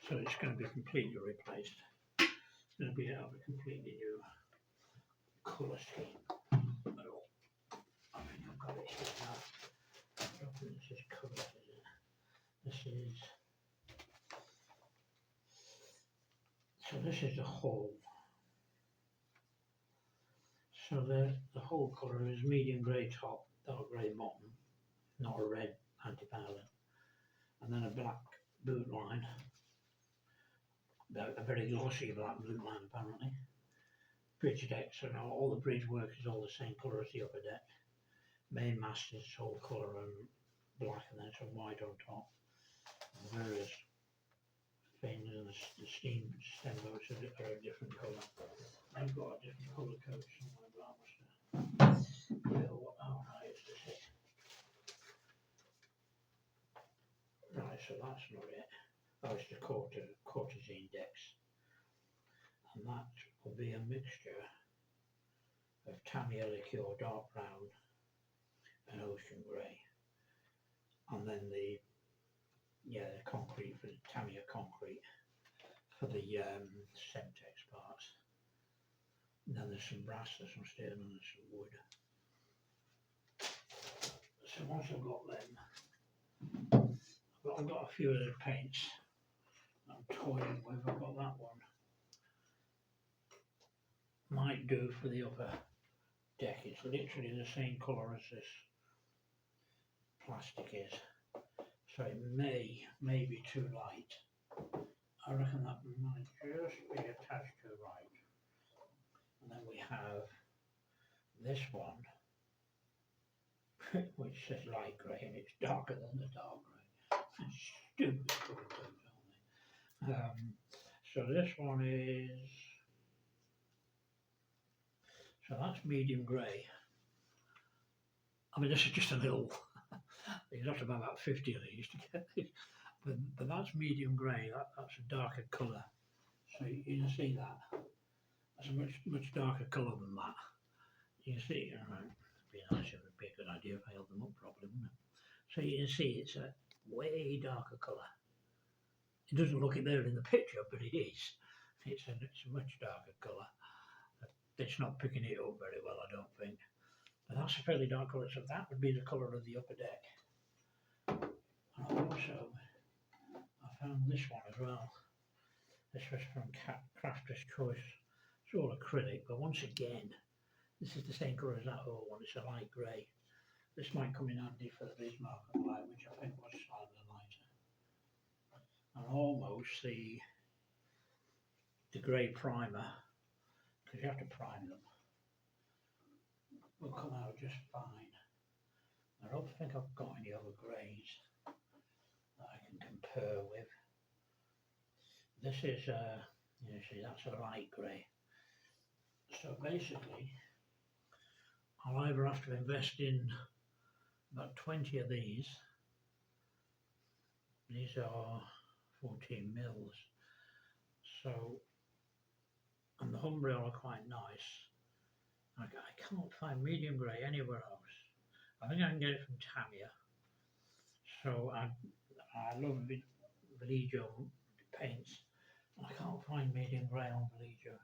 So it's going to be completely replaced. It's going to have a completely new colour scheme. I think I've got it here now. this is the hull. So the hull colour is medium grey top, dark grey bottom, not a red anti-fouling, and then a black boot line, a very glossy black boot line apparently. Bridge deck, so now all the bridge work is all the same colour as the upper deck. Main mast is all colour and black, and then some white on top. And various fins and the steam stem boats are a different colour. I've got a different colour coat somewhere, but I must oh right, it's this it. Right, so that's not it. Oh, it's the courtesy decks. And that will be a mixture of Tamiya liqueur dark brown and ocean grey, and then the concrete for the Tamiya concrete for the Semtex parts. And then there's some brass, there's some steel, and there's some wood. So once I've got them, I've got a few of the paints I'm toying with. I've got that one. Might do for the upper deck. It's literally the same colour as this plastic is, so it may be too light. I reckon that might just be a touch too light. And then we have this one which says light grey and it's darker than the dark grey. Stupid colour codes, aren't they? So this one is, so that's medium grey. I mean, this is just a little, you have to buy about 50 of these to get this, but that's medium grey, that's a darker colour. So you can see that. That's a much darker colour than that. You can see, it'd be nice, it would be a good idea if I held them up properly, wouldn't it? So you can see it's a way darker colour. It doesn't look it there in the picture, but it is. It's a much darker colour. It's not picking it up very well, I don't think. But that's a fairly dark colour, so that would be the colour of the upper deck. And also, I found this one as well. This was from Crafter's Choice. It's all acrylic, but once again, this is the same colour as that old one. It's a light grey. This might come in handy for the Bismarck and Light, which I think was slightly lighter. And almost the grey primer, because you have to prime them, will come out just fine. I don't think I've got any other greys that I can compare with. This is, you see, that's a light grey. So basically, I'll either have to invest in about 20 of these. These are 14 mils. So, and the umbrella are quite nice. I can't find medium grey anywhere else. I think I can get it from Tamiya. So I love Vallejo paints. I can't find medium grey on Vallejo,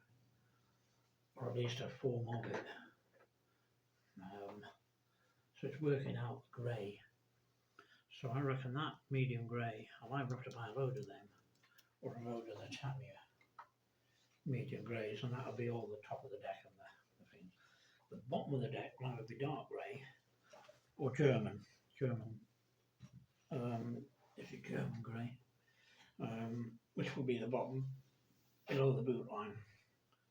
or at least a form of it. So it's working out grey. So I reckon that medium grey, I'll either have to buy a load of them or a load of the Tamiya medium greys, and that'll be all the top of the deck and the thing. The bottom of the deck will either be dark grey or German, is it German grey? Which will be the bottom, below the boot line,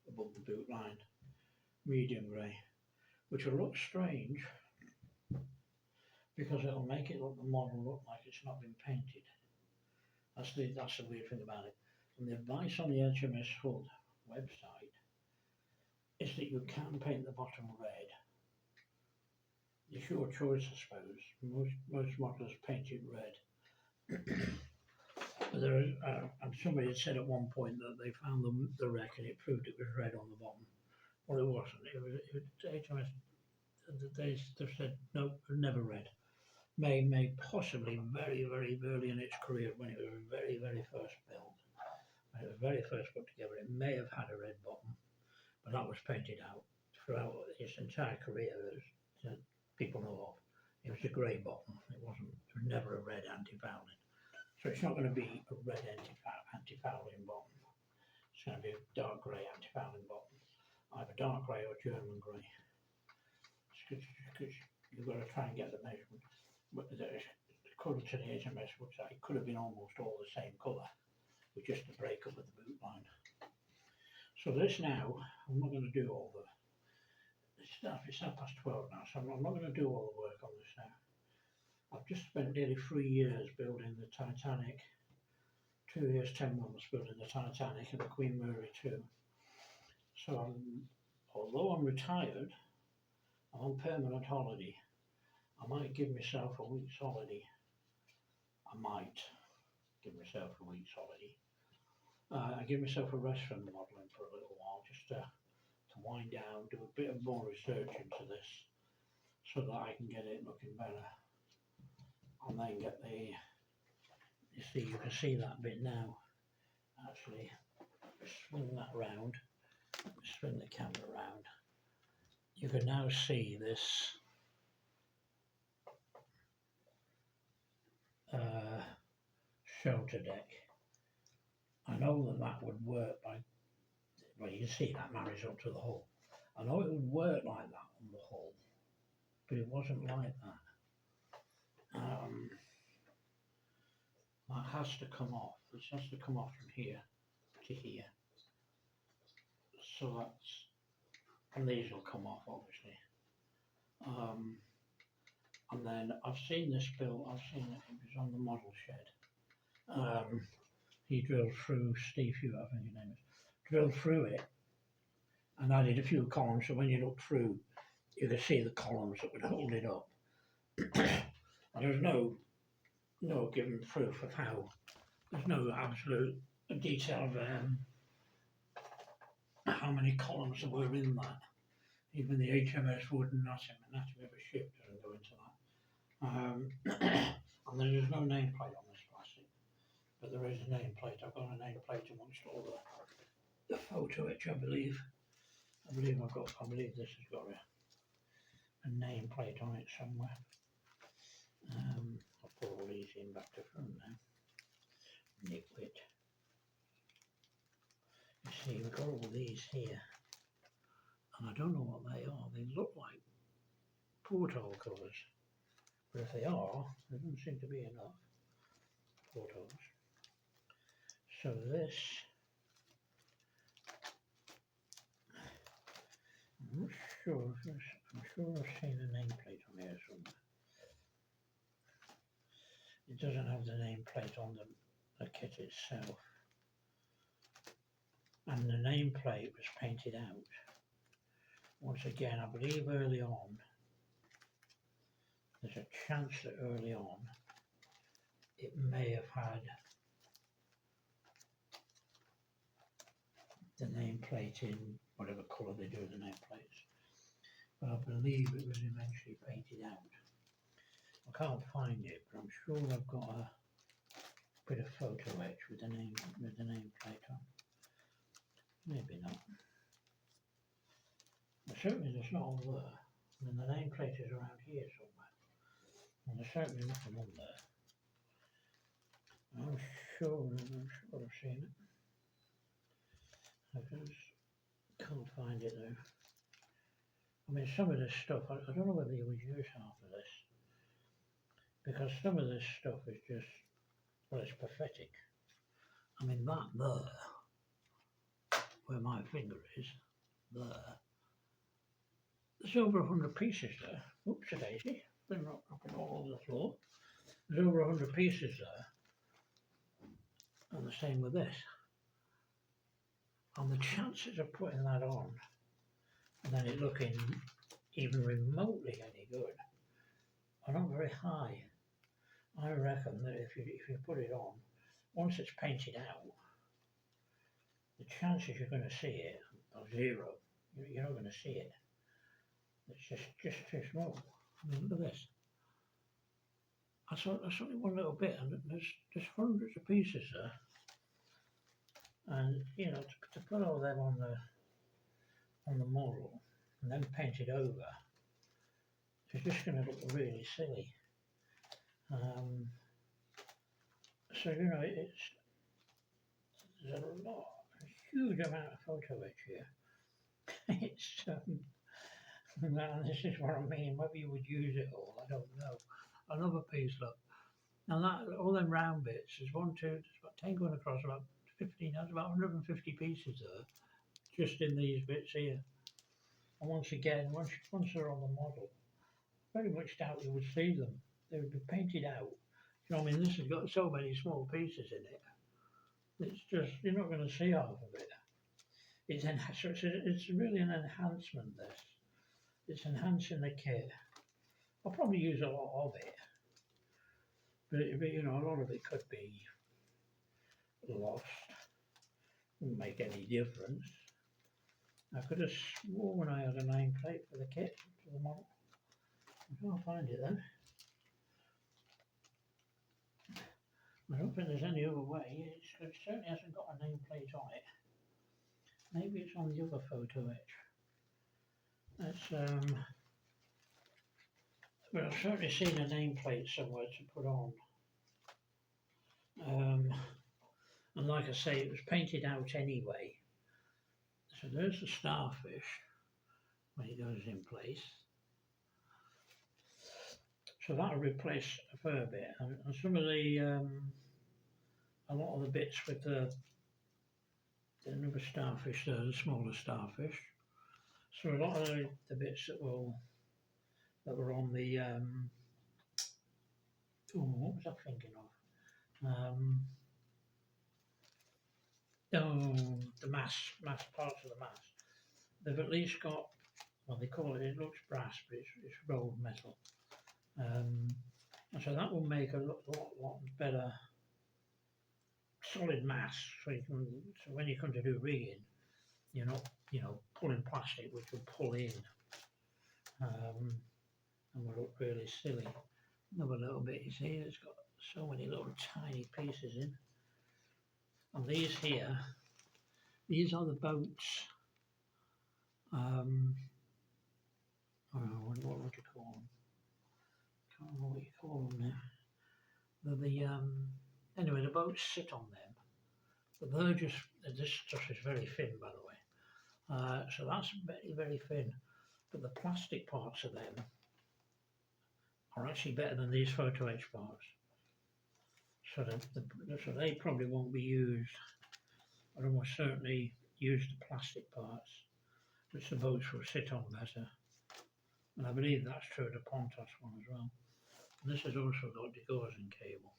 above the boot line, medium grey, which will look strange because it'll make it look, the model look like it's not been painted. That's the weird thing about it. And the advice on the HMS Hood website is that you can paint the bottom red. It's your choice, I suppose. Most models paint it red. But there is, and somebody had said at one point that they found the wreck and it proved it was red on the bottom. Well, it wasn't. It was HMS. They said no, never red. May possibly very early in its career, when it was very first built, when it was very first put together, it may have had a red bottom, but that was painted out throughout its entire career, that people know of. It was a grey bottom. It was never a red anti-fouling. So it's not going to be a red anti-fouling bottom. It's going to be a dark grey anti-fouling bottom, either dark grey or German grey. Because you've got to try and get the measurement. But according to the HMS website, it could have been almost all the same colour, with just the breakup of the boot line. So this now, I'm not going to do all the. It's 12:30 now, so I'm not going to do all the work on this now. I've just spent nearly 3 years building the Titanic. 2 years, 10 months building the Titanic and the Queen Mary too. So although I'm retired, I'm on permanent holiday. I might give myself a week's holiday. I give myself a rest from the modelling for a little while, just to wind down, do a bit of more research into this, so that I can get it looking better. And then get the, you can see that bit now. Actually, swing that round, swing the camera round. You can now see this shelter deck. I know that would work by, well, you can see that marries up to the hull. I know it would work like that on the hull, but it wasn't like that. That has to come off. This has to come off from here to here. So that's, and these will come off obviously. And then I've seen this built, it was on the model shed. He drilled through, Steve Hewitt, I think his name is, drilled through it and added a few columns, so when you look through you can see the columns that would hold it up. And there's no given proof of how, there's no absolute detail of how many columns there were in that. Even the HMS Hood and anatomy of a ship doesn't go into that. And then there's no nameplate on this plastic, but there is a nameplate. I've got a nameplate amongst all the photo etch, I believe. I believe this has got a nameplate on it somewhere. I'll put all these in back to front now. Liquid. You see, we've got all these here, and I don't know what they are. They look like porthole covers, but if they are, there doesn't seem to be enough portholes. So this, I'm not sure if this, I'm sure I've seen a nameplate on here somewhere. It doesn't have the nameplate on the kit itself. And the nameplate was painted out. Once again, I believe early on, there's a chance that early on, it may have had the nameplate in whatever colour they do the nameplates. But I believe it was eventually painted out. I can't find it, but I'm sure I've got a bit of photo etch with the nameplate on. Maybe not. But certainly there's not on there. And the nameplate is around here somewhere. And there's certainly nothing on there. I'm sure I've seen it. I just can't find it though. I mean, some of this stuff, I don't know whether you would use half of this, because some of this stuff is just, well, it's pathetic. I mean, that there, where my finger is, there, there's over 100 pieces there. Oops, a daisy, been knocking all over the floor. There's over 100 pieces there, and the same with this. And the chances of putting that on and then it looking even remotely any good are not very high. I reckon that if you put it on, once it's painted out, the chances you're going to see it are zero. You're not going to see it. It's just too small. I mean, look at this. That's only one little bit, and there's hundreds of pieces there. And you know, to put all them on the model and then paint it over, it's just going to look really silly. So you know, there's a huge amount of photo etch here. It's and this is what I mean. Whether you would use it all, I don't know. Another piece, look. Now that all them round bits, there's one, two, there's about 10 going across, about 15. That's about 150 pieces there, just in these bits here. And once again, once they're on the model, very much doubt you would see them. They would be painted out. You know, I mean, this has got so many small pieces in it. It's just, you're not going to see half of it. It's really an enhancement, this. It's enhancing the kit. I'll probably use a lot of it. But you know, a lot of it could be lost. Wouldn't make any difference. I could have sworn I had a nameplate for the kit, for the model. I can't find it then. I don't think there's any other way. It certainly hasn't got a nameplate on it. Maybe it's on the other photo etch. That's well, I've certainly seen a nameplate somewhere to put on. And like I say, it was painted out anyway. So there's the starfish when it goes in place. So that'll replace a fair bit, and some of the a lot of the bits with the another starfish there, the smaller starfish. So a lot of the bits that were on the what was I thinking of? The mass parts of the mass. They've at least got, well, they call it. It looks brass, but it's rolled metal. And so that will make a lot better solid mass. So when you come to do rigging, you're not, pulling plastic which will pull in and will look really silly. Another little bit you see, it's got so many little tiny pieces in. And these here, these are the boats. What would you call them? Can't remember what you call them now. They're anyway, the boats sit on them. But they're just, this stuff is very thin, by the way. So that's very, very thin. But the plastic parts of them are actually better than these photo etch parts. So they probably won't be used. I'd almost certainly use the plastic parts, which the boats will sit on better. And I believe that's true of the Pontos one as well. And this has also got degaussing cable.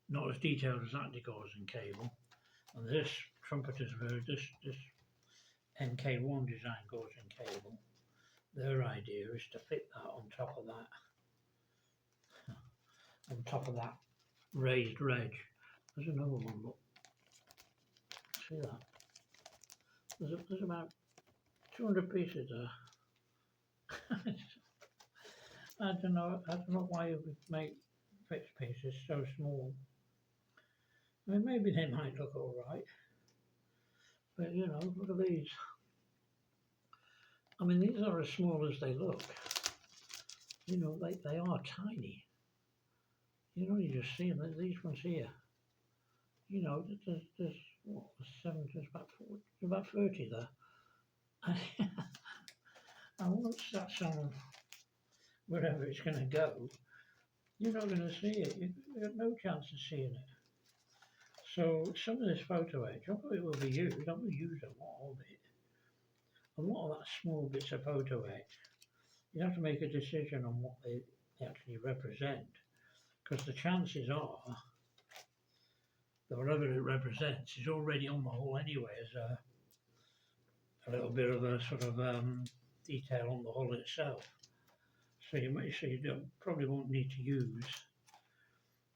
Not as detailed as that degaussing cable. And this Trumpeter's version, this MK1 design gaussing cable, their idea is to fit that on top of that raised ledge. There's another one, look. See that? There's about 200 pieces there. I don't know why you would make fixed pieces so small. I mean, maybe they might look all right, but look at these. I mean, these are as small as they look. They are tiny. You just see them. These ones here. There's what, 7, there's about 30 there. And once that's on wherever it's going to go, you're not going to see it. You've got no chance of seeing it. So some of this photo etch, although it will be used, I will use a lot of it. A lot of that small bits of photo etch, you have to make a decision on what they actually represent, because the chances are that whatever it represents is already on the hull anyway as a little bit of a sort of detail on the hull itself. So you probably won't need to use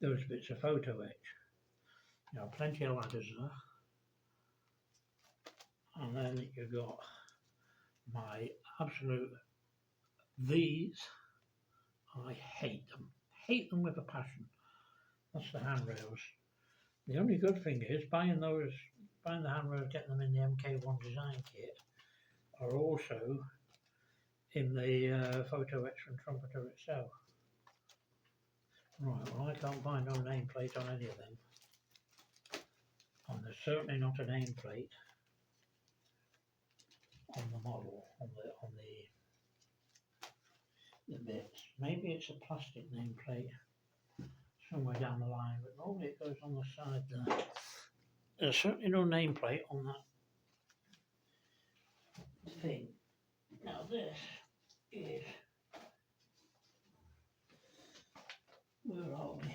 those bits of photo etch. Plenty of ladders there. And then you've got my absolute, these, I hate them with a passion. That's the handrails. The only good thing is buying the handrails, getting them in the MK1 design kit, are also in the photo etch from Trumpeter itself. Right, well, I can't find no nameplate on any of them. and there's certainly not a nameplate on the model, on the bits. Maybe it's a plastic nameplate somewhere down the line, but normally it goes on the side there. There's certainly no nameplate on that thing. Now this is, where are we?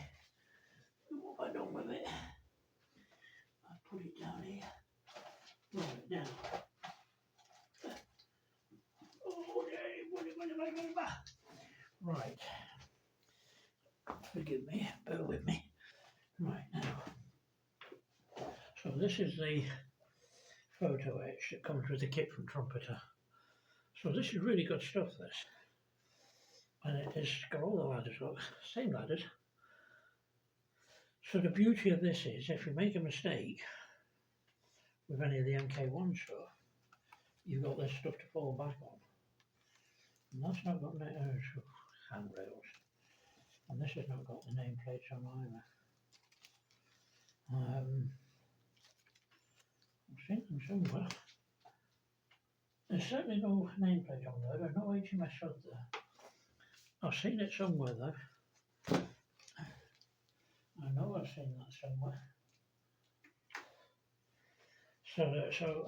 What have I done with it? I put it down here. Right, now. Oh, right. Forgive me, bear with me. Right, now. So this is the photo etch that comes with the kit from Trumpeter. So this is really good stuff, this. And it has got all the ladders, look, same ladders. So the beauty of this is, if you make a mistake with any of the MK1 stuff, you've got this stuff to fall back on. And that's not got handrails. And this has not got the nameplates on either. I've seen them somewhere. There's certainly no nameplate on there, there's no HMS Hood there. I've seen it somewhere though. I know I've seen that somewhere. So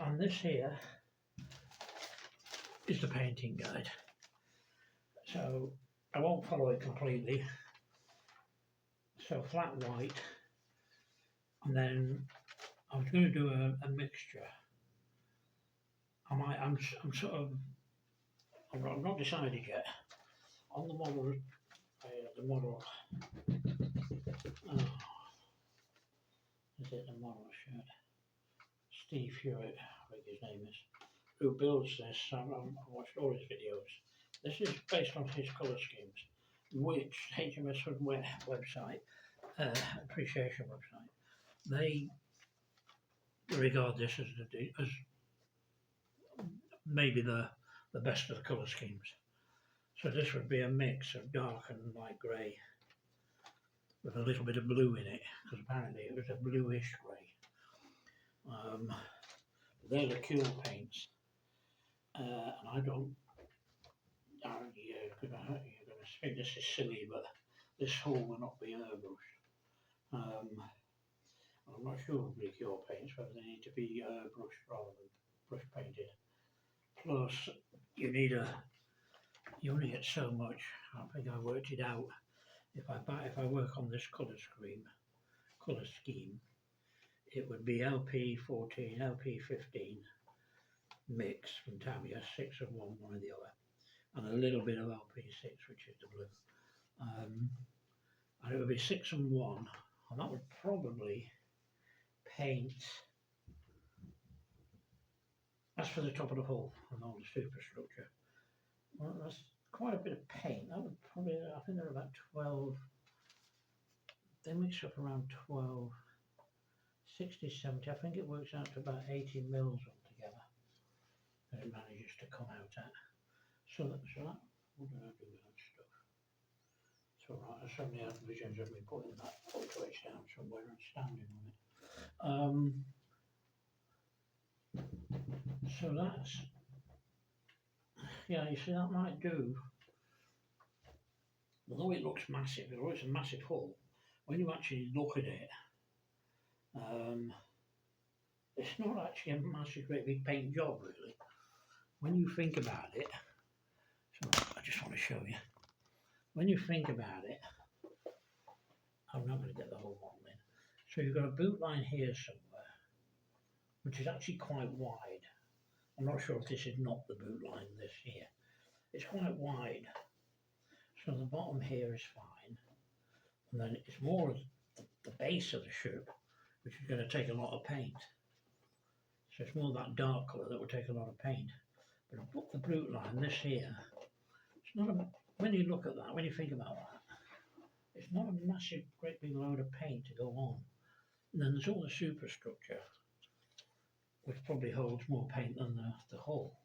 and this here is the painting guide. So I won't follow it completely. So flat white, and then I was going to do a mixture. I'm sort of, I'm not decided yet. On the model, is it the model shirt? Steve Hewitt, I think his name is, who builds this. I've watched all his videos. This is based on his colour schemes, which HMS Hood website, appreciation website, they regard this as maybe the best of the colour schemes. So this would be a mix of dark and light grey with a little bit of blue in it, because apparently it was a bluish grey. They're the Cure paints, and I don't. You're going to think this is silly, but this hull will not be airbrushed. I'm not sure of the Cure paints, whether they need to be airbrushed rather than brush painted. Plus, you only get so much. I think I worked it out. If I work on this colour scheme, it would be LP14, LP15 mix from Tamiya, 6 of one of the other, and a little bit of LP6, which is the blue. And it would be 6 and 1, and that would probably paint. As for the top of the hull and all the superstructure, well, that's quite a bit of paint. That would probably, I think they're about 12. They mix up around 12, 60, 70. I think it works out to about 80 mils altogether that it manages to come out at. So that, what did I do with that stuff? So right, I certainly have visions of me putting that photo etch down somewhere and standing on it. So that's, yeah, you see that might do, although it looks massive, although it's a massive hull, when you actually look at it, it's not actually a massive great big paint job really. When you think about it, so I just want to show you, when you think about it, I'm not going to get the whole model in. So you've got a boot line here somewhere, which is actually quite wide. I'm not sure if this is not the boot line, this here. It's quite wide. So the bottom here is fine. And then it's more the base of the ship, which is going to take a lot of paint. So it's more that dark colour that will take a lot of paint. But I put the boot line, this here, it's not a, when you look at that, when you think about that, it's not a massive, great big load of paint to go on. And then there's all the superstructure, which probably holds more paint than the hull.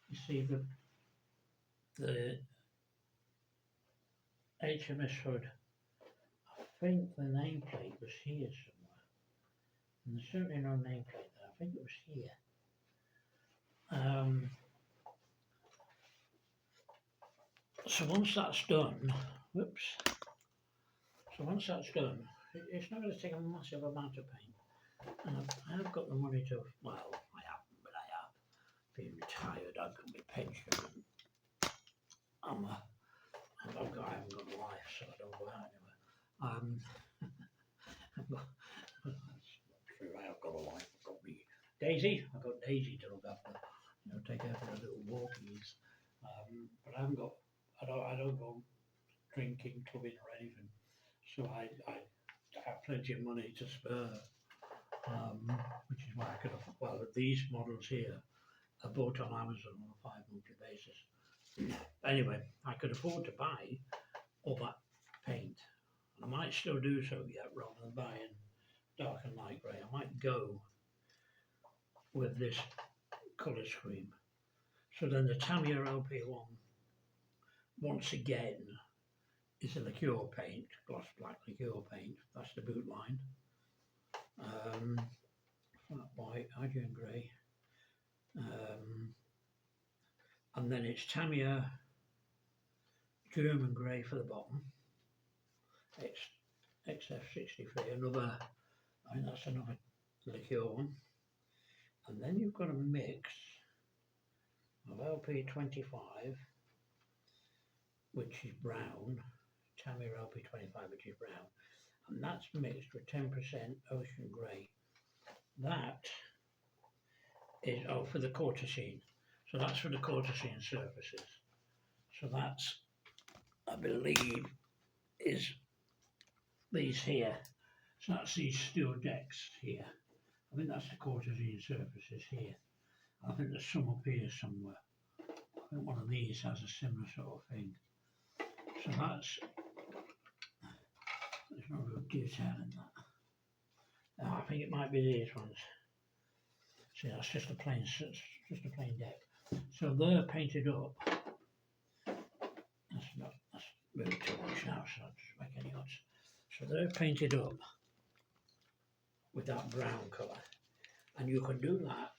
You see the HMS Hood, I think the nameplate was here somewhere. And there's certainly no nameplate there. I think it was here. So once that's done, whoops. So once that's done, it's not going to take a massive amount of paint. And I have got the money to, well, I haven't, but I have been retired. I've got my pension. I haven't got a life, so I don't go out anywhere. That's true. I have got a life. I've got me Daisy. I've got Daisy to look after. You know, take her for a little walkies. But I haven't got. I don't go drinking, clubbing, or anything. So I have plenty of money to spare. Which is why I could afford. Well, these models here are bought on Amazon on a 5-monthly basis. Anyway, I could afford to buy all that paint. I might still do so yet, rather than buying dark and light grey. I might go with this colour scheme. So then the Tamiya LP1, once again, is a liqueur paint, gloss black liqueur paint. That's the boot line. Flat white, Adrian grey. And then it's Tamiya German grey for the bottom. XF63, another, I think that's another liqueur one. And then you've got a mix of LP25, which is brown, Tamiya LP25, which is brown, and that's mixed with 10% ocean grey. That is, oh, for the courtesine. So that's for the courtesine surfaces. So that's, I believe, is these here. So that's these steel decks here. I think that's the courtesine surfaces here. I think there's some up here somewhere. I think one of these has a similar sort of thing. So that's, there's no real detail in that. I think it might be these ones. See, that's just a plain deck. So they're painted up. That's really too much now, so that doesn't make any odds. So they're painted up with that brown colour, and you can do that.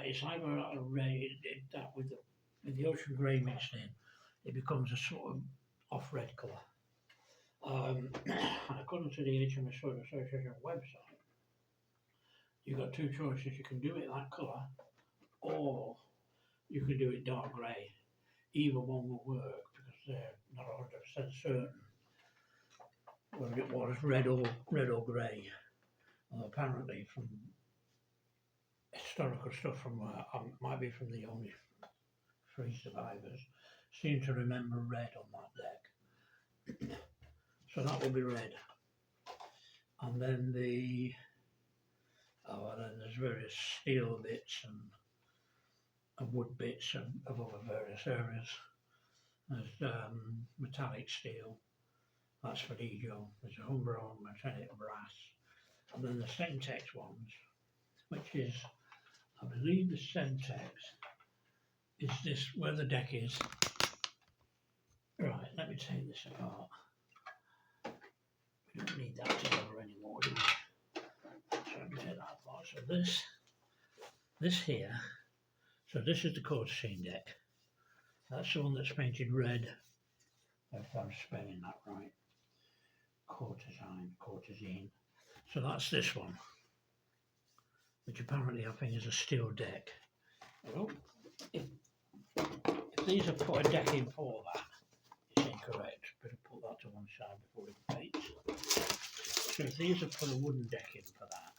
It's either a red, that with the ocean grey mixed in, it becomes a sort of off red colour. And according to the HMS Hood Association website, you've got two choices. You can do it that colour, or you can do it dark grey. Either one will work because they're not 100% certain whether it was red or grey. Apparently, from historical stuff from might be from the only 3 survivors, seem to remember red on that deck. So that will be red. And then and then there's various steel bits and wood bits of other various areas. There's metallic steel, that's for Ego. There's a Umbro metallic brass. And then the Semtex ones, which is, I believe the Semtex is this, where the deck is. Right, let me take this apart. We don't need that together anymore, do we? So let me take that apart. So this here, so this is the courtesine deck. That's the one that's painted red, if I'm spelling that right. Courtesine. So that's this one, which apparently I think is a steel deck. Well, if these are put a deck in for that, it's incorrect. Better put that to one side before it paints. So if these are put a wooden deck in for that,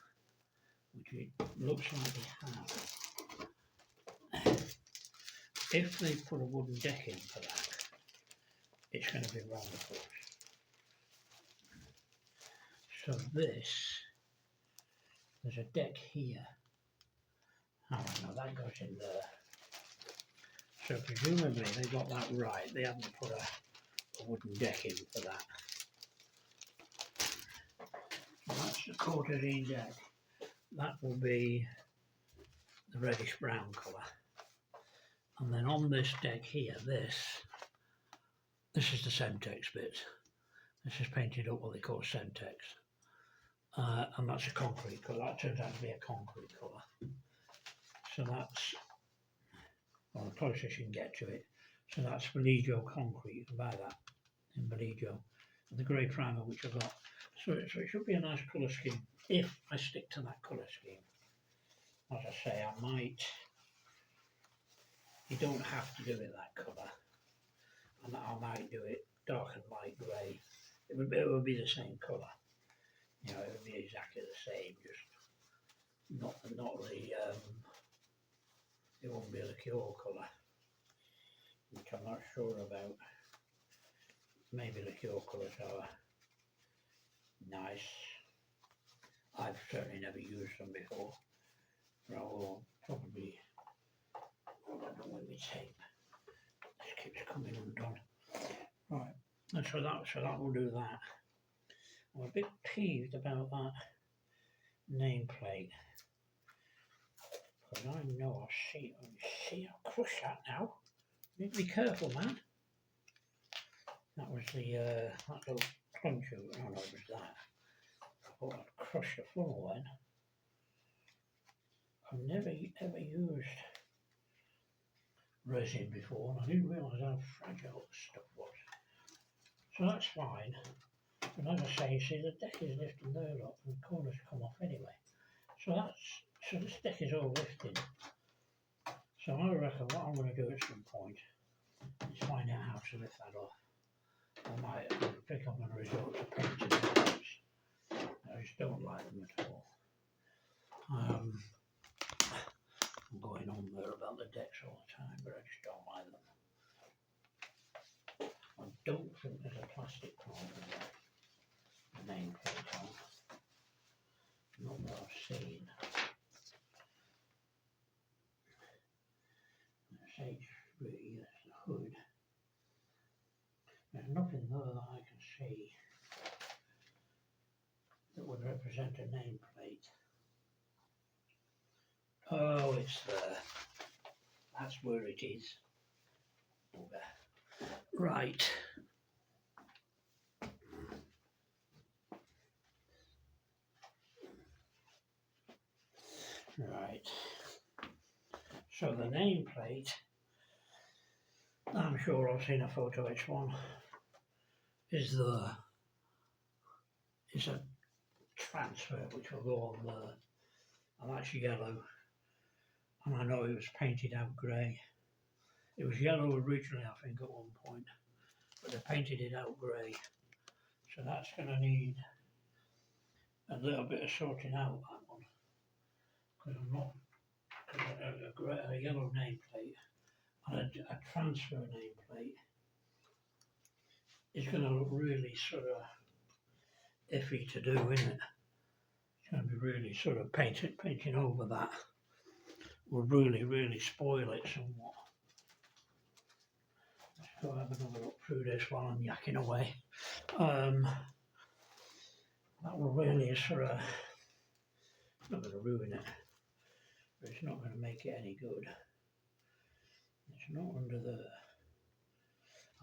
which it looks like they have, if they put a wooden deck in for that, it's going to be round the course. So there's a deck here. Oh no, that goes in there. So presumably they got that right. They haven't put a wooden deck in for that. So that's the courtesine deck. That will be the reddish brown colour. And then on this deck here, this is the Semtex bit. This is painted up what they call Semtex. and that's a concrete colour. That turns out to be a concrete colour. So that's, well, the closest you can get to it. So that's Vallejo concrete. You can buy that in Vallejo. And the grey primer which I've got. So it should be a nice colour scheme if I stick to that colour scheme. As I say, I might. You don't have to do it that colour. And I might do it dark and light grey. It would be the same colour. You know, it would be exactly the same, just not the it won't be a liqueur colour, which I'm not sure about. Maybe liqueur colours are nice. I've certainly never used them before. But I will probably, hold on with my tape. This keeps coming undone. Right, and so that will do that. I'm a bit peeved about that nameplate. Because I know I'll crush that now. You need to be careful, man. That was the that little plunger. Oh no, it was that. I thought I'd crush the funnel then. I've never ever used resin before, and I didn't realise how fragile the stuff was. So that's fine. And as I say, you see the deck is lifting there, look, and the corners come off anyway. So this deck is all lifting. So I reckon what I'm going to do at some point is find out how to lift that off. I think I'm going to resort to painting the doors. I just don't like them at all. I'm going on there about the decks all the time, but I just don't like them. I don't think there's a plastic part of the nameplate on. Not that I've seen. That's H3, that's the hood. There's nothing there that I can see that would represent a nameplate. Oh, it's there. That's where it is. Right. Right. So the nameplate, I'm sure I've seen a photo H1, is there. It's a transfer which will go on there, and that's yellow. And I know it was painted out grey. It was yellow originally, I think, at one point, but they painted it out grey. So that's going to need a little bit of sorting out, that one, because I'm not, because a yellow nameplate and a transfer nameplate is going to look really sort of iffy to do, isn't it? It's going to be really sort of painting over that will really spoil it somewhat. Let's go have another look through this while I'm yakking away. That will really sort of, it's not going to ruin it, but it's not going to make it any good. It's not under there.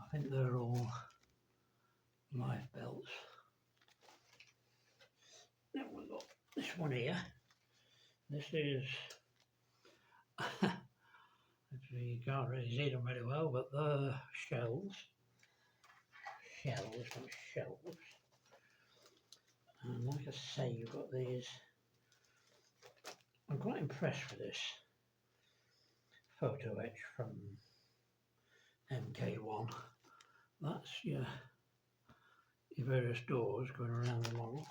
I think they're all life belts. Then we've got this one here. This is, actually you can't really see them very well, but they're shells. Shells, not shelves. And like I say, you've got these. I'm quite impressed with this photo etch from MK1. That's your various doors going around the model.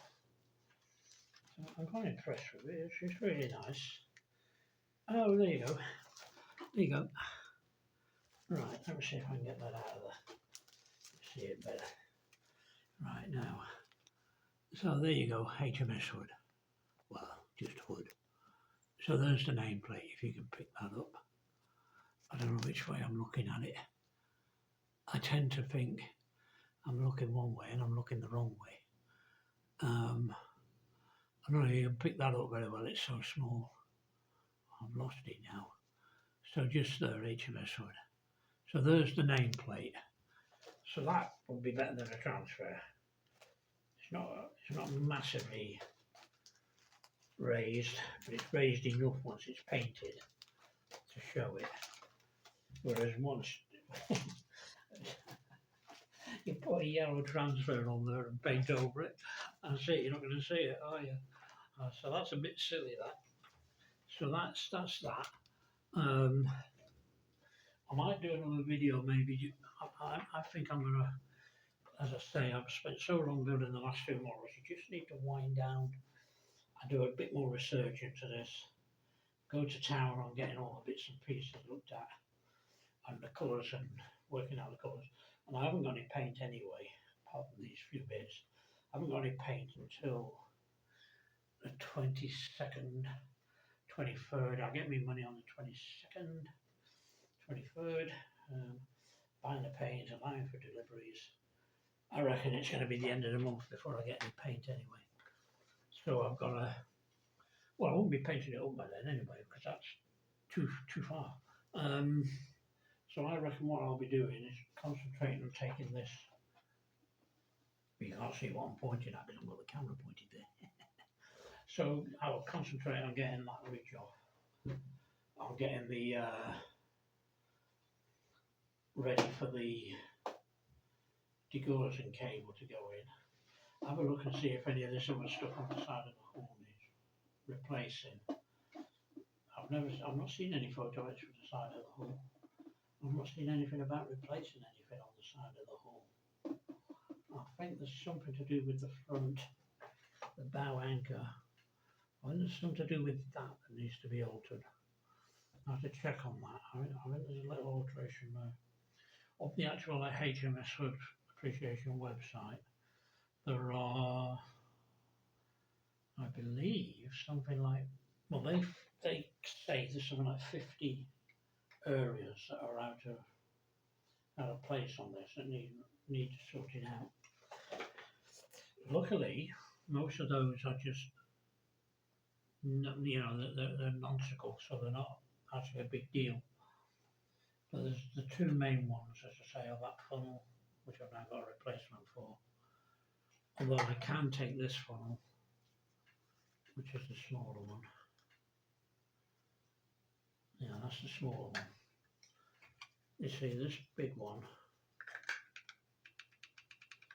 So I'm quite impressed with it. It's really nice. Oh, there you go. There you go. Right, let me see if I can get that out of there. See it better. Right now. So there you go, HMS Hood. Well, just Hood. So there's the nameplate, if you can pick that up. I don't know which way I'm looking at it. I tend to think I'm looking one way and I'm looking the wrong way. I don't know if you can pick that up very well, it's so small. I've lost it now. So just there, HMS Hood. So there's the nameplate. So that would be better than a transfer. It's not massively raised, but it's raised enough once it's painted to show it. Whereas once you put a yellow transfer on there and paint over it, and see it, you're not going to see it, are you? So that's a bit silly, that. So that's that. I might do another video maybe. I think I'm going to, as I say, I've spent so long building the last two models, you just need to wind down and do a bit more research into this. Go to town on getting all the bits and pieces looked at and the colours and working out the colours. And I haven't got any paint anyway, apart from these few bits. I haven't got any paint until the 22nd, 23rd. I'll get me money on the 22nd, 23rd. Buying the paint, allowing for deliveries. I reckon it's going to be the end of the month before I get any paint anyway. So I've got to, well, I won't be painting it up by then anyway, because that's too far. So I reckon what I'll be doing is concentrating on taking this. You can't see what I'm pointing at because I've got the camera pointed there. So I'll concentrate on getting that ridge off. I'm getting the ready for the degaussing cable to go in. Have a look and see if any of this other stuff on the side of the horn is replacing. I've not seen any photo etch for the side of the hull. I've not seen anything about replacing anything on the side of the hull. I think there's something to do with the front, the bow anchor. I think there's something to do with that needs to be altered. I have to check on that. I think there's a little alteration there. Of the actual HMS Hood appreciation website, there are, I believe, something like, well, they say there's something like 50 areas that are out of place on this that need sorting out. Luckily, most of those are just, you know, they're nonsensical, so they're not actually a big deal. But there's the two main ones, as I say, are that funnel, which I've now got a replacement for. Although I can take this funnel, which is the smaller one. Yeah, that's the smaller one. You see, this big one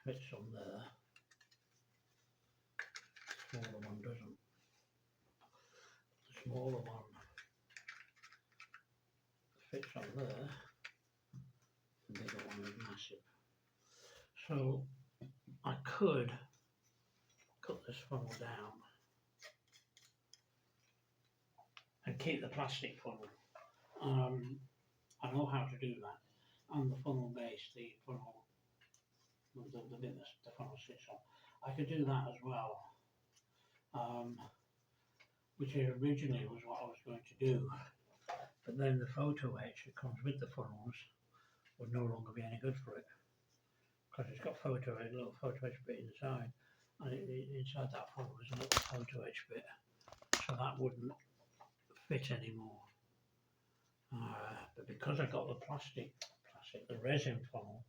fits on there. The smaller one doesn't. The smaller one fits on there. The bigger one is massive. So I could cut this funnel down and keep the plastic funnel. I know how to do that. And the funnel base, the funnel, the bit that the funnel sits on. I could do that as well, which originally was what I was going to do. But then the photo etch that comes with the funnels would no longer be any good for it, because it's got a little photo etch bit inside, and inside that funnel is a little photo etch bit, so that wouldn't fit anymore. But because I got the resin funnel,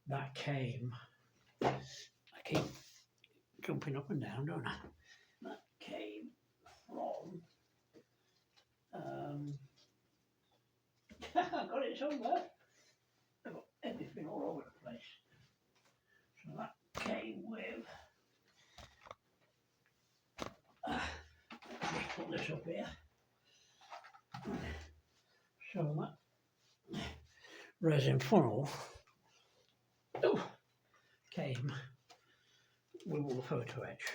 that came, I keep jumping up and down, don't I? That came from, I've got it somewhere. I've got everything all over the place. So that came with, just put this up here. So that resin funnel came with all the photo etch.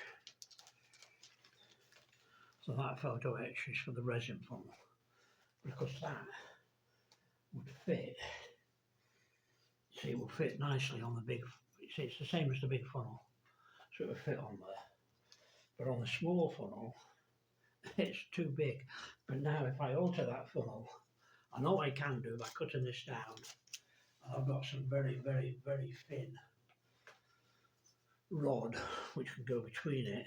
So that photo etch is for the resin funnel, because that would fit, see, it will fit nicely on the big, see, it's the same as the big funnel, so it will fit on there. But on the small funnel, it's too big. But now if I alter that funnel, I know I can do by cutting this down. I've got some very, very, very thin rod which can go between it,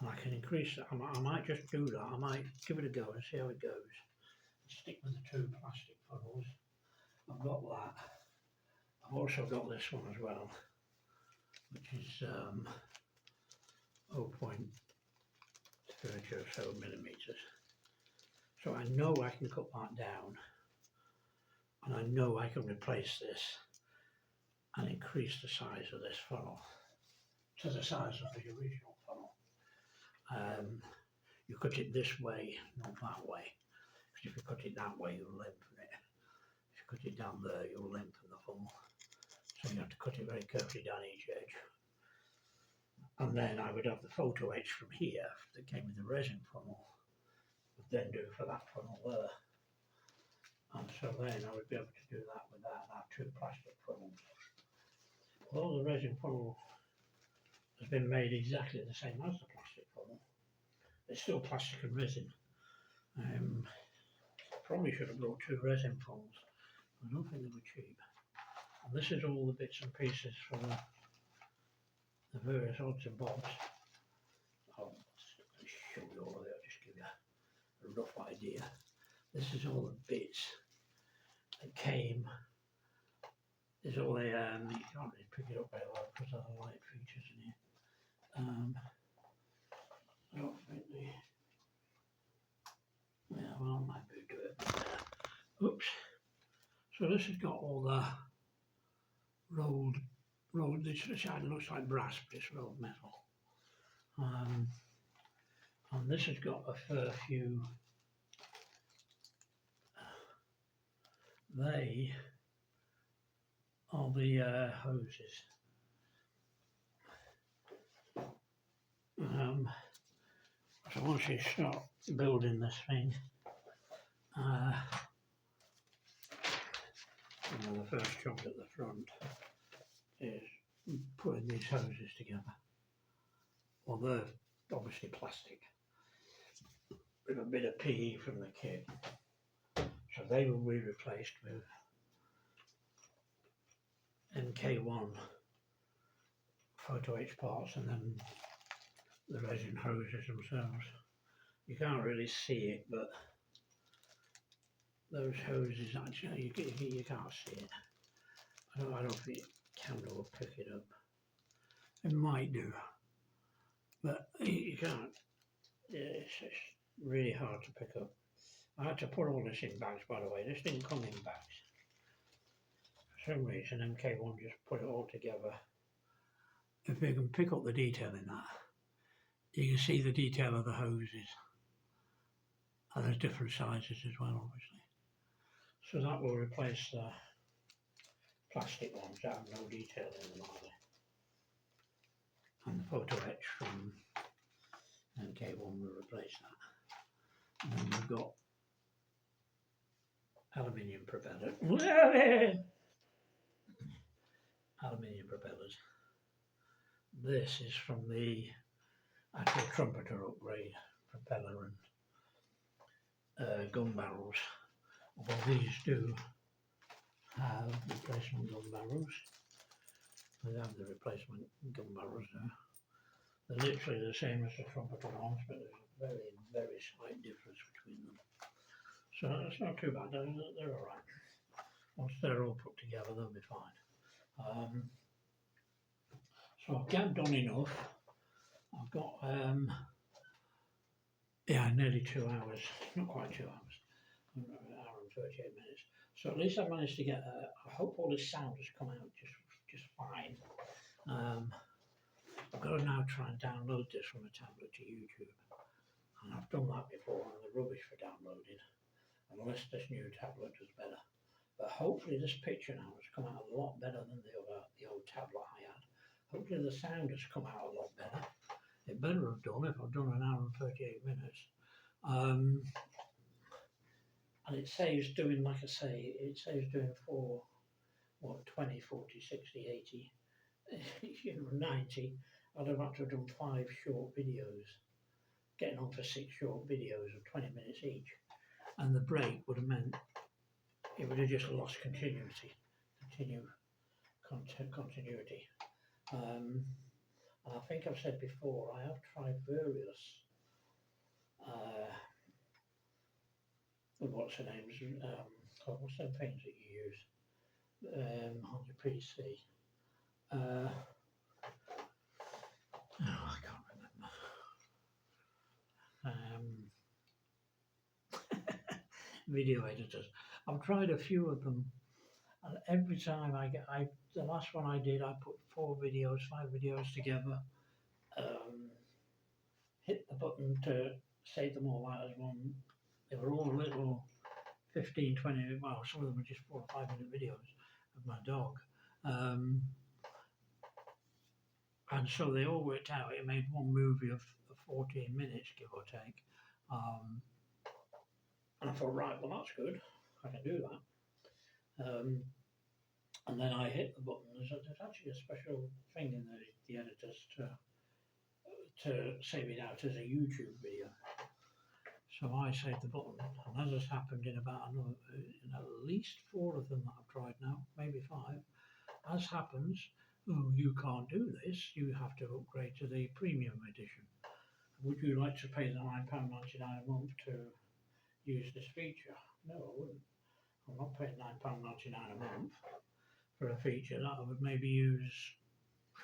and I can increase that. I might just do that. I might give it a go and see how it goes. Stick with the two plastic funnels. I've got that. I've also got this one as well, which is 0.3 30 or so millimetres. So I know I can cut that down, and I know I can replace this and increase the size of this funnel to the size of the original funnel. You cut it this way, not that way, because if you cut it that way you'll lengthen it. If you cut it down there you'll lengthen the funnel. So you have to cut it very carefully down each edge. And then I would have the photo etch from here that came with the resin funnel, would then do for that funnel there. And so then I would be able to do that without our two plastic funnels. Although the resin funnel has been made exactly the same as the plastic funnel, it's still plastic and resin. Probably should have brought two resin funnels. I don't think they were cheap. And this is all the bits and pieces for the various odds and bobs. I'll show you all of it, I'll just give you a rough idea. This is all the bits that came. There's all the, you can't really pick it up very well because of the light features in here. I don't think yeah, well, I might be able to do it better. Oops. So this has got all the rolled, this side looks like brass, but it's rolled metal. And this has got a fair few, they are the hoses. So once you start building this thing, the first job at the front is putting these hoses together. Well, they're obviously plastic with a bit of PE from the kit, so they will be replaced with MK1 photo etch parts, and then the resin hoses themselves. You can't really see it, but those hoses actually, you can't see it. I don't think the camera will pick it up. It might do, but you can't. It's really hard to pick up. I had to put all this in bags, by the way. This didn't come in bags. For some reason, MK1 just put it all together. If you can pick up the detail in that, you can see the detail of the hoses. And there's different sizes as well, obviously. So that will replace the plastic ones that have no detail in them either. And the photo etch from MK1 will replace that. And then we've got aluminium propellers. Aluminium propellers. This is from the actual Trumpeter upgrade propeller and gun barrels. Although these do have replacement gun barrels. They have the replacement gun barrels there. They're literally the same as the Trumpeter ones, but there's a very, very slight difference between them. So it's not too bad, they're alright. Once they're all put together, they'll be fine. So I've gagged on enough. I've got, nearly 2 hours, not quite 2 hours, an hour and 38 minutes. So at least I managed to get, I hope all this sound has come out just fine. I've got to now try and download this from a tablet to YouTube. And I've done that before and they're rubbish for downloading, unless this new tablet does better. But hopefully this picture now has come out a lot better than the old tablet I had. Hopefully the sound has come out a lot better. It better have done if I've done an hour and 38 minutes. And it saves doing, like I say, it saves doing for, 20, 40, 60, 80, 90. I'd have had to have done 5 short videos, getting on for 6 short videos of 20 minutes each. And the break would have meant it would have just lost continuity. And I think I've said before, I have tried various, what's the names, what's the things that you use on your PC? I can't remember. um, video editors. I've tried a few of them, and every time the last one I did, I put 5 videos together, um, hit the button to save them all out as one. They were all little 15, 20, well, some of them were just 4 or 5 minute videos of my dog. And so they all worked out. It made one movie of 14 minutes, give or take. And I thought, right, well, that's good. I can do that. And then I hit the button. There's actually a special thing in the editors to save it out as a YouTube video. So I saved the button, and as has happened in at least 4 of them that I've tried now, maybe 5, as happens, oh, you can't do this, you have to upgrade to the premium edition. Would you like to pay the £9.99 a month to use this feature? No, I wouldn't. I'm not paying £9.99 a month for a feature that I would maybe use,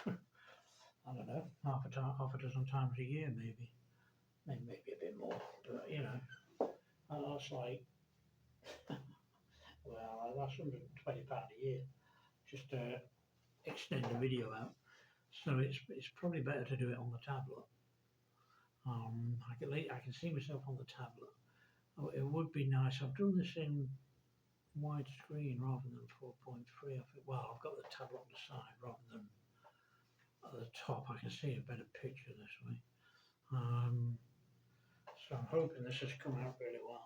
I don't know, half a dozen times a year, maybe a bit more. But you know, that's like, well, that's £120 a year just to extend the video out. So it's probably better to do it on the tablet. I can see myself on the tablet. Oh, it would be nice. I've done this in widescreen rather than 4.3. I think, well, I've got the tablet on the side rather than at the top. I can see a better picture this way. So I'm hoping this has come out really well.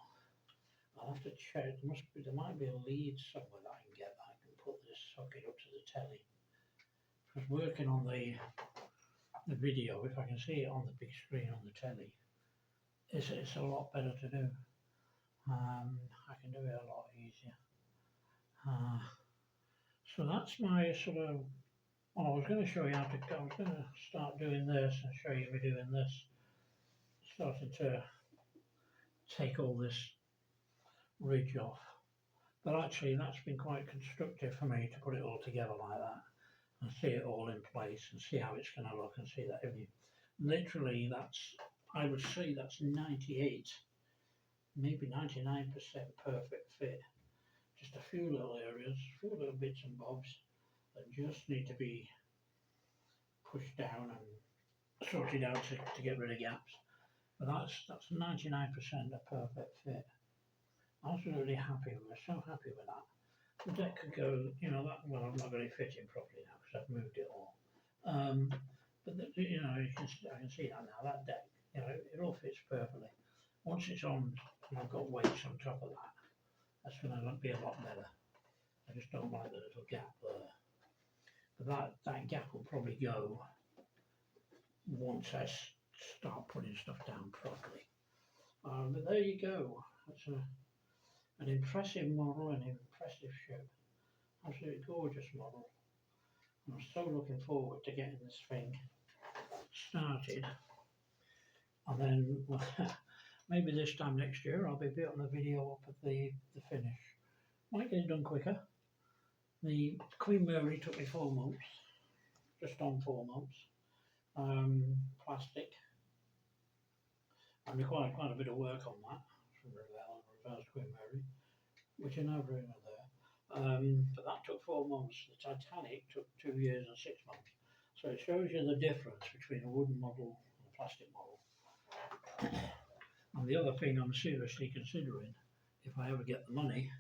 I'll have to check. There might be a lead somewhere that I can get that I can put this socket up to the telly. Because working on the video, if I can see it on the big screen on the telly, it's a lot better to do. I can do it a lot easier. So that's my sort of, well, I was going to show you how to, I was going to start doing this and show you me doing this, starting to take all this ridge off. But actually that's been quite constructive for me to put it all together like that and see it all in place and see how it's going to look and see that literally I would say that's 98, maybe 99% perfect fit. Just a few little areas, a few little bits and bobs that just need to be pushed down and sorted out to get rid of gaps. But that's 99% a perfect fit. I was really happy with it, so happy with that. The deck could go, you know, that, well, I've not got it fitting properly now because I've moved it all. But you know, I can see that now. That deck, you know, it all fits perfectly. Once it's on, and I've got weights on top of that, that's going to be a lot better. I just don't like the little gap there. But that gap will probably go once I start putting stuff down properly. But there you go. That's an impressive model, an impressive ship. Absolutely gorgeous model. I'm so looking forward to getting this thing started. And then, well, maybe this time next year I'll be putting a video up of the finish. Might get it done quicker. The Queen Mary took me 4 months, just on 4 months. Plastic. I required quite a bit of work on that from Reverse Queen Mary, which are now doing there. But that took 4 months. The Titanic took 2 years and 6 months. So it shows you the difference between a wooden model and a plastic model. And the other thing I'm seriously considering, if I ever get the money,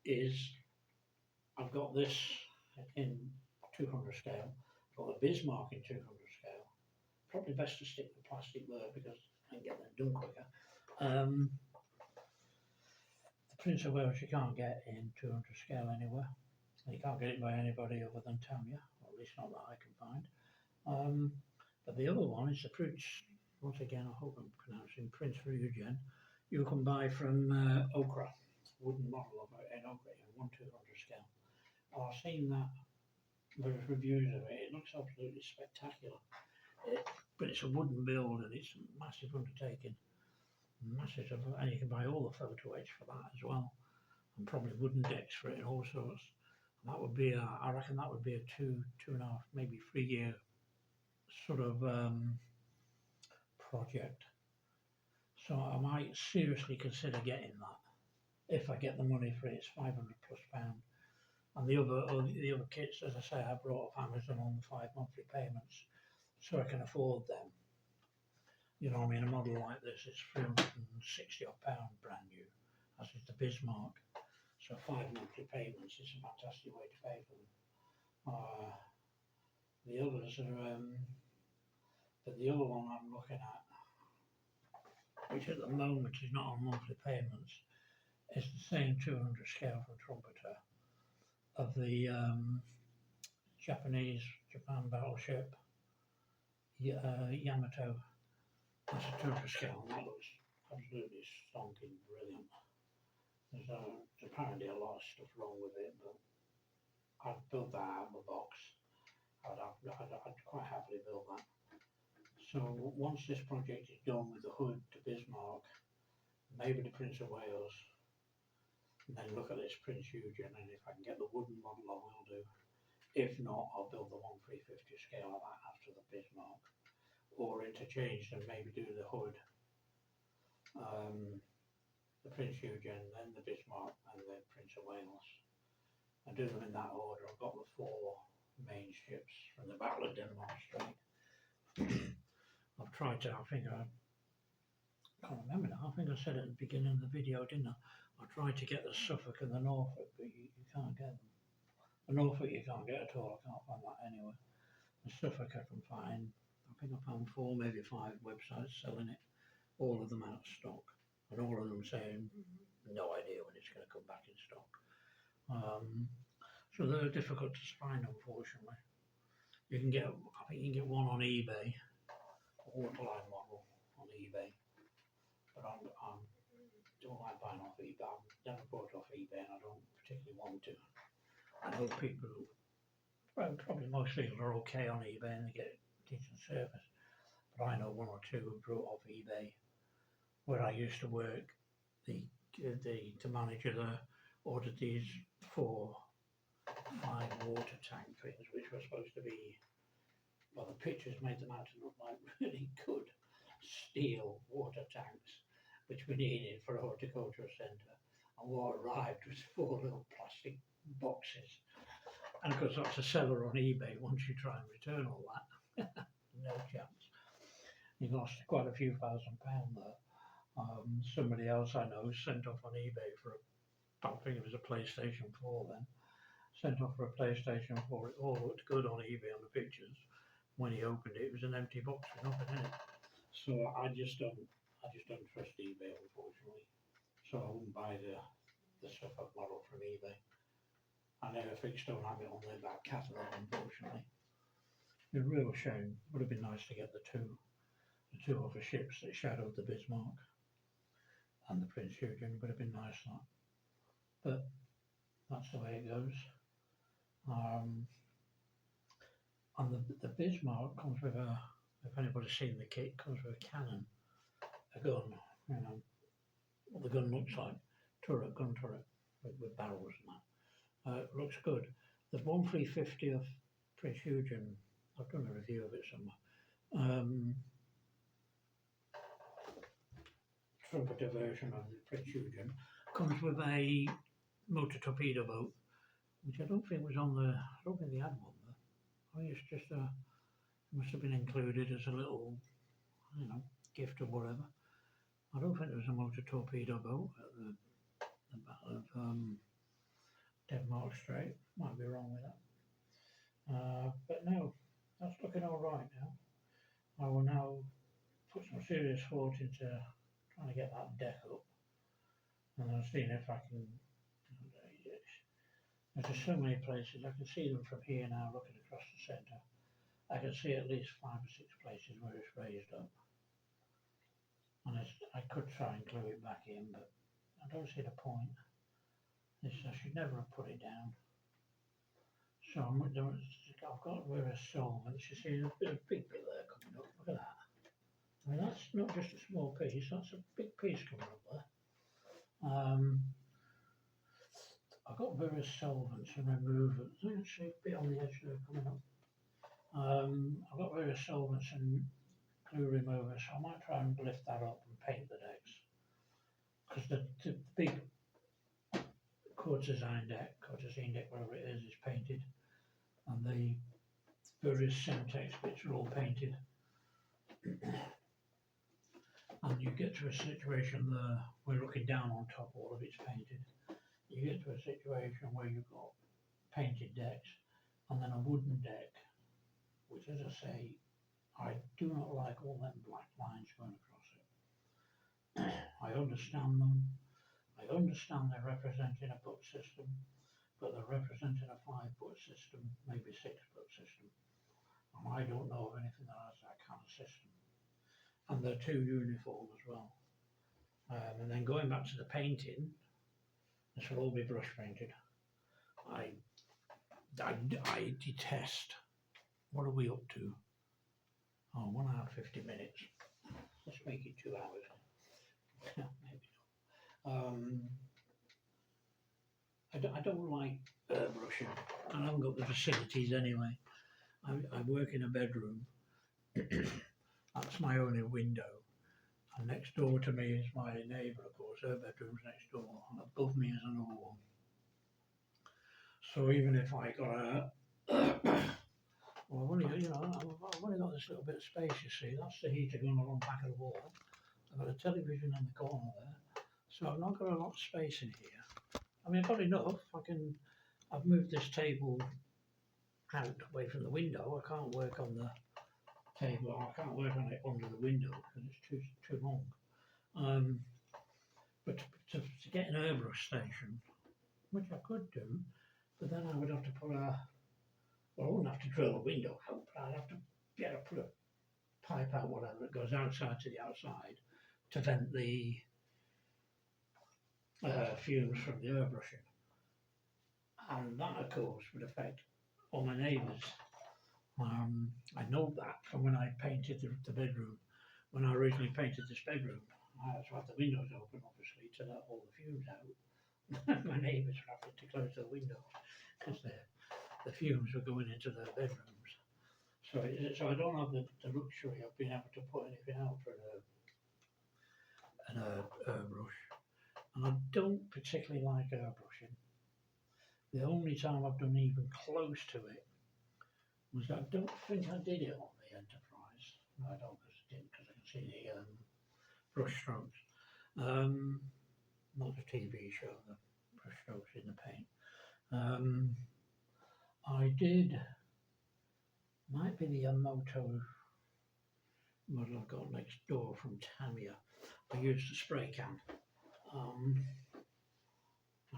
is I've got this in 200 scale, I've got the Bismarck in 200 scale. Probably best to stick the plastic there because I can get that done quicker. The Prince of Wales you can't get in 200 scale anywhere. You can't get it by anybody other than Tamiya, or at least not that I can find. But the other one is the Prince, once again I hope I'm pronouncing Prince Eugen, you can buy from Okra, wooden model of it in Okra in 1/200 scale. I've seen that, there's reviews of it, it looks absolutely spectacular. But it's a wooden build and it's a massive undertaking. Massive, and you can buy all the photo edge for that as well. And probably wooden decks for it and all sorts. And that would be, I reckon that would be a 2.5, maybe 3 year sort of project So I might seriously consider getting that. If I get the money for it, it's £500 plus. And the other kits, as I say, I brought off Amazon on the 5 monthly payments, so I can afford them. You know what I mean? A model like this is £360 odd brand new, as is the Bismarck. So 5 monthly payments is a fantastic way to pay for them. The others are, but the other one I'm looking at, which at the moment is not on monthly payments, is the same 200 scale from Trumpeter of the Japan battleship Yamato. That's a 200 scale, and that looks absolutely stonking brilliant. There's apparently a lot of stuff wrong with it, but I'd build that out of the box. I'd quite happily build that. So once this project is done with the Hood to Bismarck, maybe the Prince of Wales, and then look at this Prince Eugen, and if I can get the wooden model I will do. If not, I'll build the 1/350 scale of that after the Bismarck, or interchange and maybe do the Hood, the Prince Eugen, then the Bismarck, and then Prince of Wales, and do them in that order. I've got the 4 main ships from the Battle of Denmark Strait. I've tried to, I can't remember now, I think I said at the beginning of the video, didn't I? I tried to get the Suffolk and the Norfolk, but you can't get them. The Norfolk you can't get at all, I can't find that anywhere. The Suffolk I can find, I think I found 4, maybe 5 websites selling it, all of them out of stock, and all of them saying no idea when it's going to come back in stock. So they're difficult to find, unfortunately. You can get, I think you can get one on eBay, a waterline model on eBay, but I don't like buying off eBay. I've never bought off eBay, and I don't particularly want to. I know people, well, probably most people are okay on eBay and they get decent service, but I know 1 or 2 who brought off eBay where I used to work. The manager there ordered these 4, 5 water tank things, which were supposed to be, well, the pictures made them out to look like really good steel water tanks, which we needed for a horticultural centre. And what arrived was 4 little plastic boxes. And of course, that's a seller on eBay. Once you try and return all that, no chance. He lost quite a few £1,000 there. Somebody else I know sent off on eBay for I think it was a PlayStation 4 then. Sent off for a PlayStation 4. It all looked good on eBay on the pictures. When he opened it, it was an empty box with nothing in it. So I just don't trust eBay, unfortunately. So I wouldn't buy the Suffolk model from eBay. I never fixed don't have it on their back catalogue, unfortunately. It's a real shame. Would have been nice to get the two other ships that shadowed the Bismarck and the Prince Eugen. Would have been nice, that. But that's the way it goes. And the Bismarck comes with a, if anybody's seen the kit, comes with a cannon, a gun, you know, what the gun looks like, gun turret with barrels and that. It looks good. There's 1/350 of Prince Eugen. I've done a review of it somewhere. Trumpeter version of the Prince Eugen comes with a motor torpedo boat, which I don't think was on the. I don't think they had one there. I think it's just a. Must have been included as a little, you know, gift or whatever. I don't think there was a motor torpedo boat at the Battle of Denmark Strait. Might be wrong with that. But no, that's looking all right now. I will now put some serious thought into trying to get that deck up, and I'm seeing if I can. There's just so many places. I can see them from here now, looking across the centre. I can see at least 5 or 6 places where it's raised up, and I could try and glue it back in, but I don't see the point. I should never have put it down. So I've got various solvents. You see, there's a big bit there coming up. Look at that. I mean, that's not just a small piece. That's a big piece coming up there. I've got various solvents and removers. You see a bit on the edge there coming up. I've got various solvents and glue remover, so I might try and lift that up and paint the decks. Because the big quarterzine deck, whatever it is painted, and the various Semtex bits are all painted. And you get to a situation there, we're looking down on top, all of it's painted. You get to a situation where you've got painted decks and then a wooden deck, which, as I say, I do not like all them black lines going across it. I understand them. I understand they're representing a foot system, but they're representing a 5-foot system, maybe 6-foot system. And I don't know of anything that has that kind of system. And they're too uniform as well. And then going back to the painting, this will all be brush painted. I detest. What are we up to? Oh, 1 hour 50 minutes. Let's make it 2 hours. Maybe not. I don't like airbrushing. I haven't got the facilities anyway. I work in a bedroom. That's my only window. And next door to me is my neighbour, of course. Her bedroom's next door. And above me is another one. So even if I got a well, I've only got this little bit of space, you see. That's the heater going along the back of the wall. I've got a television in the corner there. So I've not got a lot of space in here. I mean, I've got enough. I've moved this table out away from the window. I can't work on the table. I can't work on it under the window because it's too long. But to get an airbrush station, which I could do, but then I would have to put well, I wouldn't have to drill a window out, but I'd have to be able to put a pipe out, whatever, that goes outside to the outside to vent the fumes from the airbrushing. And that, of course, would affect all my neighbours. I know that from when I painted the bedroom. When I originally painted this bedroom, I had to have the windows open, obviously, to let all the fumes out. My neighbours were having to close the windows because the fumes were going into their bedrooms. So I don't have the luxury of being able to put anything out for an airbrush. And I don't particularly like airbrushing. The only time I've done even close to it was I don't think I did it on the Enterprise. No, I don't, because I can see the brush strokes. Not the TV show, the brush strokes in the paint. I did, might be the Yamamoto model I've got next door from Tamiya. I used a spray can. And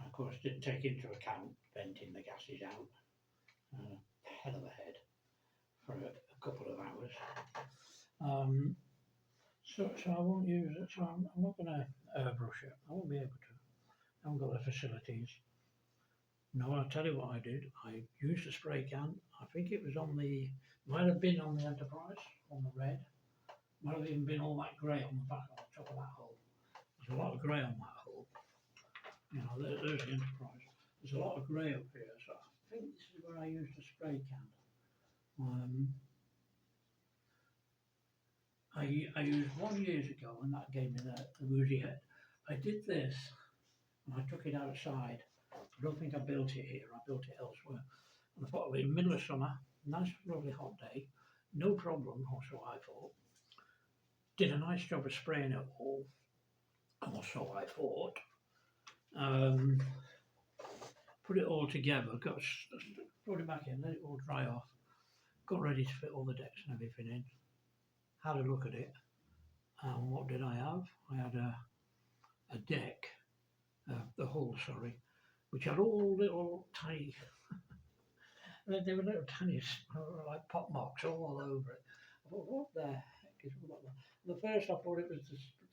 of course didn't take into account venting the gases out. Hell of a head for a couple of hours. So I won't use it, so I'm not going to airbrush it. I won't be able to. I haven't got the facilities. No, I'll tell you what I did. I used a spray can. I think it was might have been on the Enterprise, on the red. Might have even been all that grey on the back, on the top of that hull. There's a lot of grey on that hull. You know, there's the Enterprise. There's a lot of grey up here, so I think this is where I used a spray can. I used one years ago, and that gave me the woozy head. I did this, and I took it outside. I don't think I built it here. I built it elsewhere. And I thought, in the middle of summer, nice, lovely hot day, no problem, or so I thought. Did a nice job of spraying it all, or so I thought. Put it all together, brought it back in, let it all dry off, got ready to fit all the decks and everything in. Had a look at it, and what did I have? I had a deck, the hull, sorry, which had all little tiny, they were little tiny, like pot marks all over it. I thought, what the heck is all that? The first I thought it was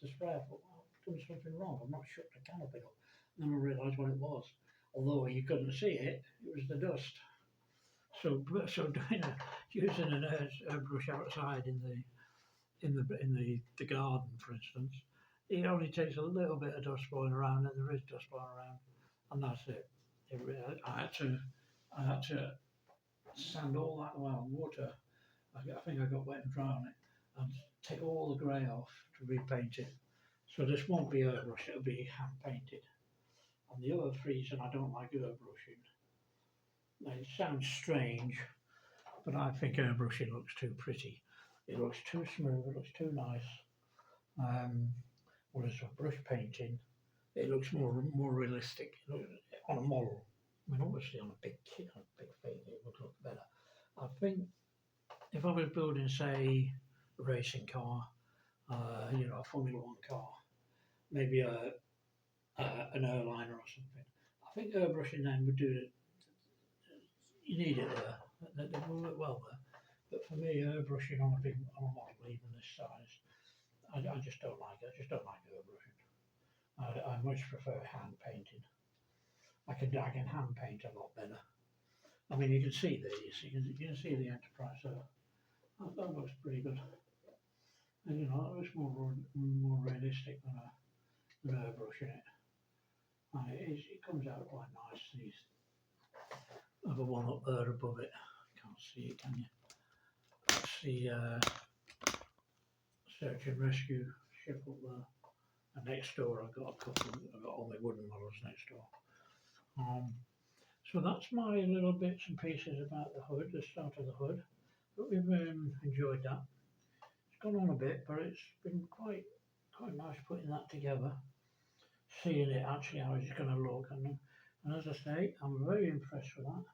the spray. I thought, well, I've done something wrong, I've not shut the canopy up. And then I realised what it was. Although you couldn't see it, it was the dust. So using an airbrush outside in the garden, for instance, it only takes a little bit of dust blowing around, and there is dust blowing around, and that's it. I had to sand all that water. I think I got wet and dry on it. and take all the grey off to repaint it. So this won't be airbrush, it'll be hand painted. And the other reason I don't like airbrushing, now it sounds strange, but I think airbrushing looks too pretty. It looks too smooth, it looks too nice. Whereas with brush painting, it looks more realistic on a model. I mean, obviously on a big kit, on a big thing, it would look better. I think if I was building, say, a racing car, a Formula One car, maybe an airliner or something, I think airbrushing then would do it. You need it there. They will work well there. But for me, airbrushing on a model even this size, I just don't like it. I just don't like airbrushing. I much prefer hand painting. I can hand paint a lot better. I mean, you can see these. You can see the Enterprise there. That looks pretty good. And it looks more realistic than airbrushing it. And it comes out quite nice. These other one up there above it. Can't see it, can you? That's the search and rescue ship up there. And next door, I've got all my wooden models next door. So that's my little bits and pieces about the hood, the start of the hood. But we've enjoyed that. It's gone on a bit, but it's been quite nice putting that together, seeing it actually how it's going to look. And as I say, I'm very impressed with that.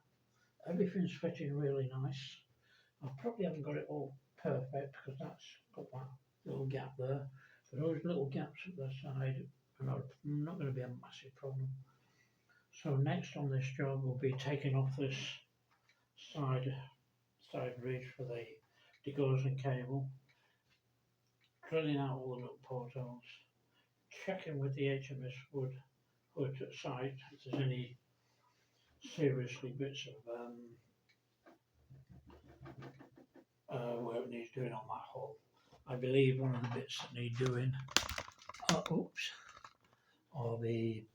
Everything's fitting really nice. I probably haven't got it all perfect because that's got that little gap there. But those little gaps at the side are not going to be a massive problem. So next on this job will be taking off this side ridge for the degaussing cable, drilling out all the little portholes, checking with the HMS Hood site if there's any seriously bits of work needs doing on that hull. I believe one of the bits that need doing are the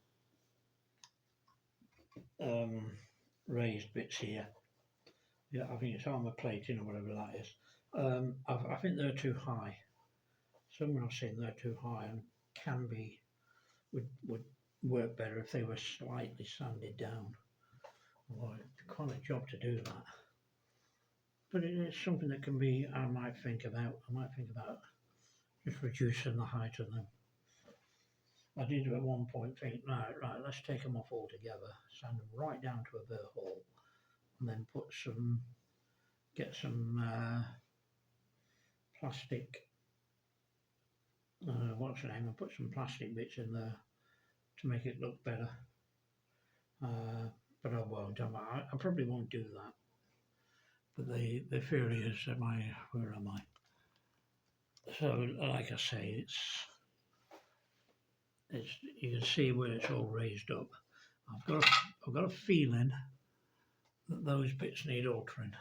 raised bits here. Yeah, I think it's armour plating or whatever that is. I think they're too high. Somewhere I've seen they're too high and would work better if they were slightly sanded down. Well, it's quite a job to do that. But it is something that can be, I might think about just reducing the height of them. I did at one point think, right, let's take them off altogether, sand them right down to a bare hole, and then get some plastic, and put some plastic bits in there to make it look better. But I won't. I probably won't do that. But the theory is that where am I? So, like I say, you can see where it's all raised up. I've got a feeling that those bits need altering.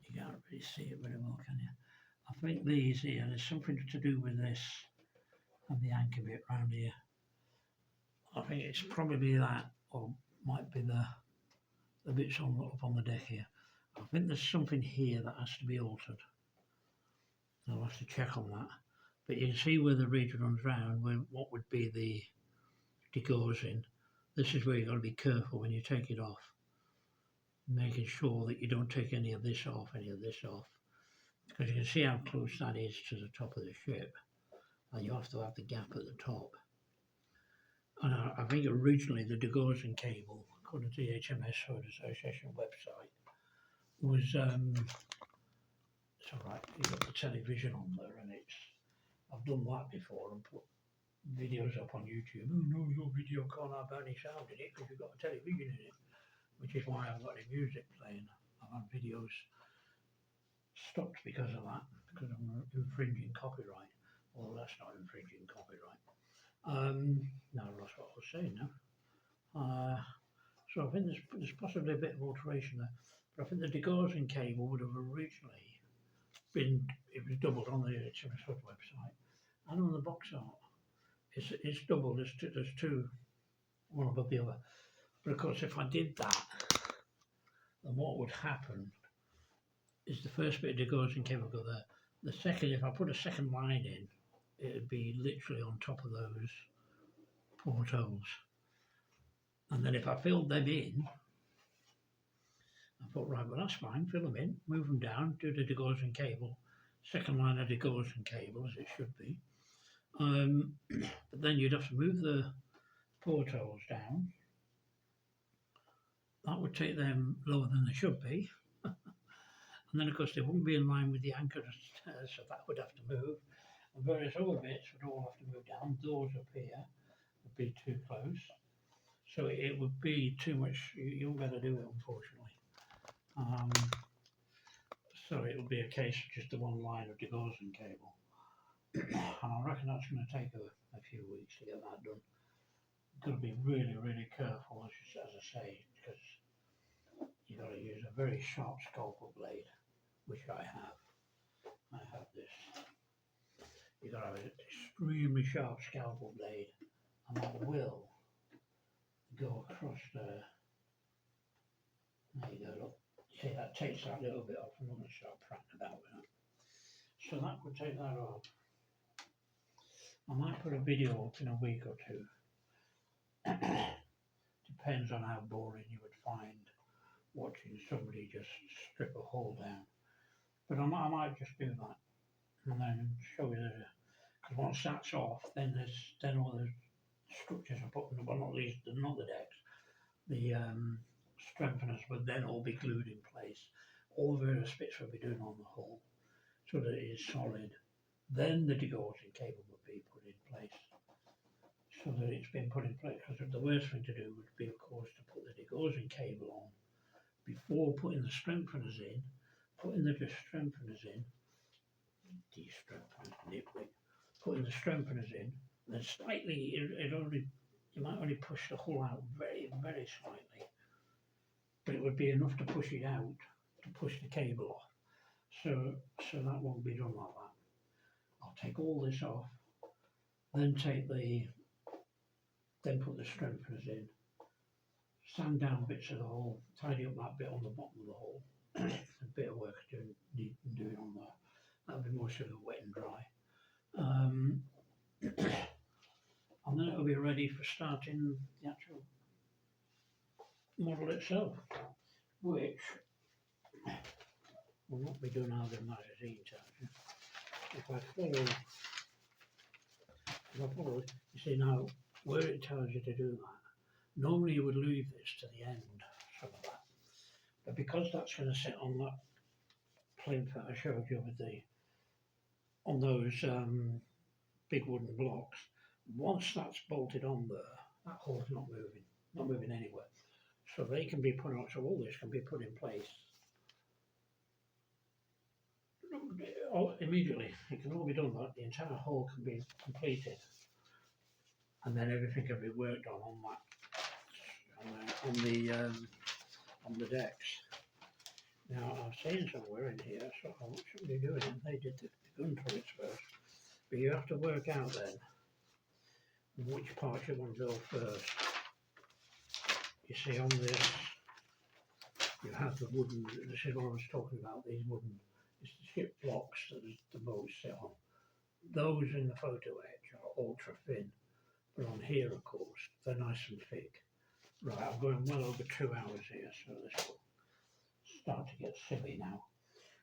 You can't really see it very well, can you? I think these here, there's something to do with this and the anchor bit round here. I think it's probably that, or might be the bits up on the deck here. I think there's something here that has to be altered. I'll have to check on that. But you can see where the ridge runs round, where what would be the degaussing. This is where you've got to be careful when you take it off, making sure that you don't take any of this off, because you can see how close that is to the top of the ship, and you have to have the gap at the top. And I think originally the degaussing cable, according to the HMS Hood Association website, was it's alright, you've got the television on there, and I've done that before and put videos up on YouTube. Oh no, your video can't have any sound in it because you've got a television in it, which is why I haven't got any music playing. I've had videos stopped because of that, because I'm infringing copyright. Well, that's not infringing copyright. Now I lost what I was saying now. So I think there's possibly a bit of alteration there, but I think the degaussing cable would have originally it was doubled on the HMS Hood website and on the box art. It's doubled. There's two, one above the other. But of course, if I did that, then what would happen is the first bit of degaussing cable would go there, The second, if I put a second line in, it'd be literally on top of those portholes. And then if I filled them in, I thought, right, well, that's fine, fill them in, move them down, do the degaussing cable, second line of degaussing cable, as it should be. But then you'd have to move the portholes down. That would take them lower than they should be. And then, of course, they wouldn't be in line with the anchor, so that would have to move. And various other bits would all have to move down. Doors up here would be too close. So it would be too much. You won't be able to do it, unfortunately. So it will be a case of just the one line of degaussing cable. And I reckon that's going to take a few weeks to get that done. Got to be really, really careful, as I say, because you've got to use a very sharp scalpel blade, which I have. I have this. You've got to have an extremely sharp scalpel blade, and that will go across there. There you go, look. See, that takes that little bit off. I'm not going to start prattling about with that. So that would take that off. I might put a video up in a week or two. Depends on how boring you would find watching somebody just strip a hole down. But I might just do that and then show you the, because once that's off, then all the structures are put on, well, not the decks, the strengtheners would then all be glued in place. All the various bits will be done on the hull so that it is solid. Then the degaussing cable would be put in place so that it's been put in place. Because the worst thing to do would be, of course, to put the degaussing cable on before putting the strengtheners in, putting the strengtheners in, putting the strengtheners in, then slightly, you might only push the hull out very, very slightly, but it would be enough to push it out, to push the cable off. So that won't be done like that. I'll take all this off, then put the strengtheners in, sand down bits of the hull, tidy up that bit on the bottom of the hull. A bit of work doing on there. That'll be more sort of wet and dry. And then it'll be ready for starting the actual model itself, which will not be done either magazine charger. If I follow, you see now where it tells you to do that. Normally you would leave this to the end, some of that, but because that's going to sit on that plinth that I showed you with on those big wooden blocks, once that's bolted on there, that hole's not moving anywhere. So they can be put on, so all this can be put in place immediately. It can all be done, that the entire hole can be completed, and then everything can be worked on on the decks. Now I've seen somewhere in here, so what should we be doing? They did the gun turrets first, but you have to work out then which parts you want to go first. You see on this, you have the wooden, this is what I was talking about, these wooden, it's the ship blocks that the boats sit on. Those in the photo edge are ultra thin, but on here, of course, they're nice and thick. Right, I'm going well over 2 hours here, so this will start to get silly now.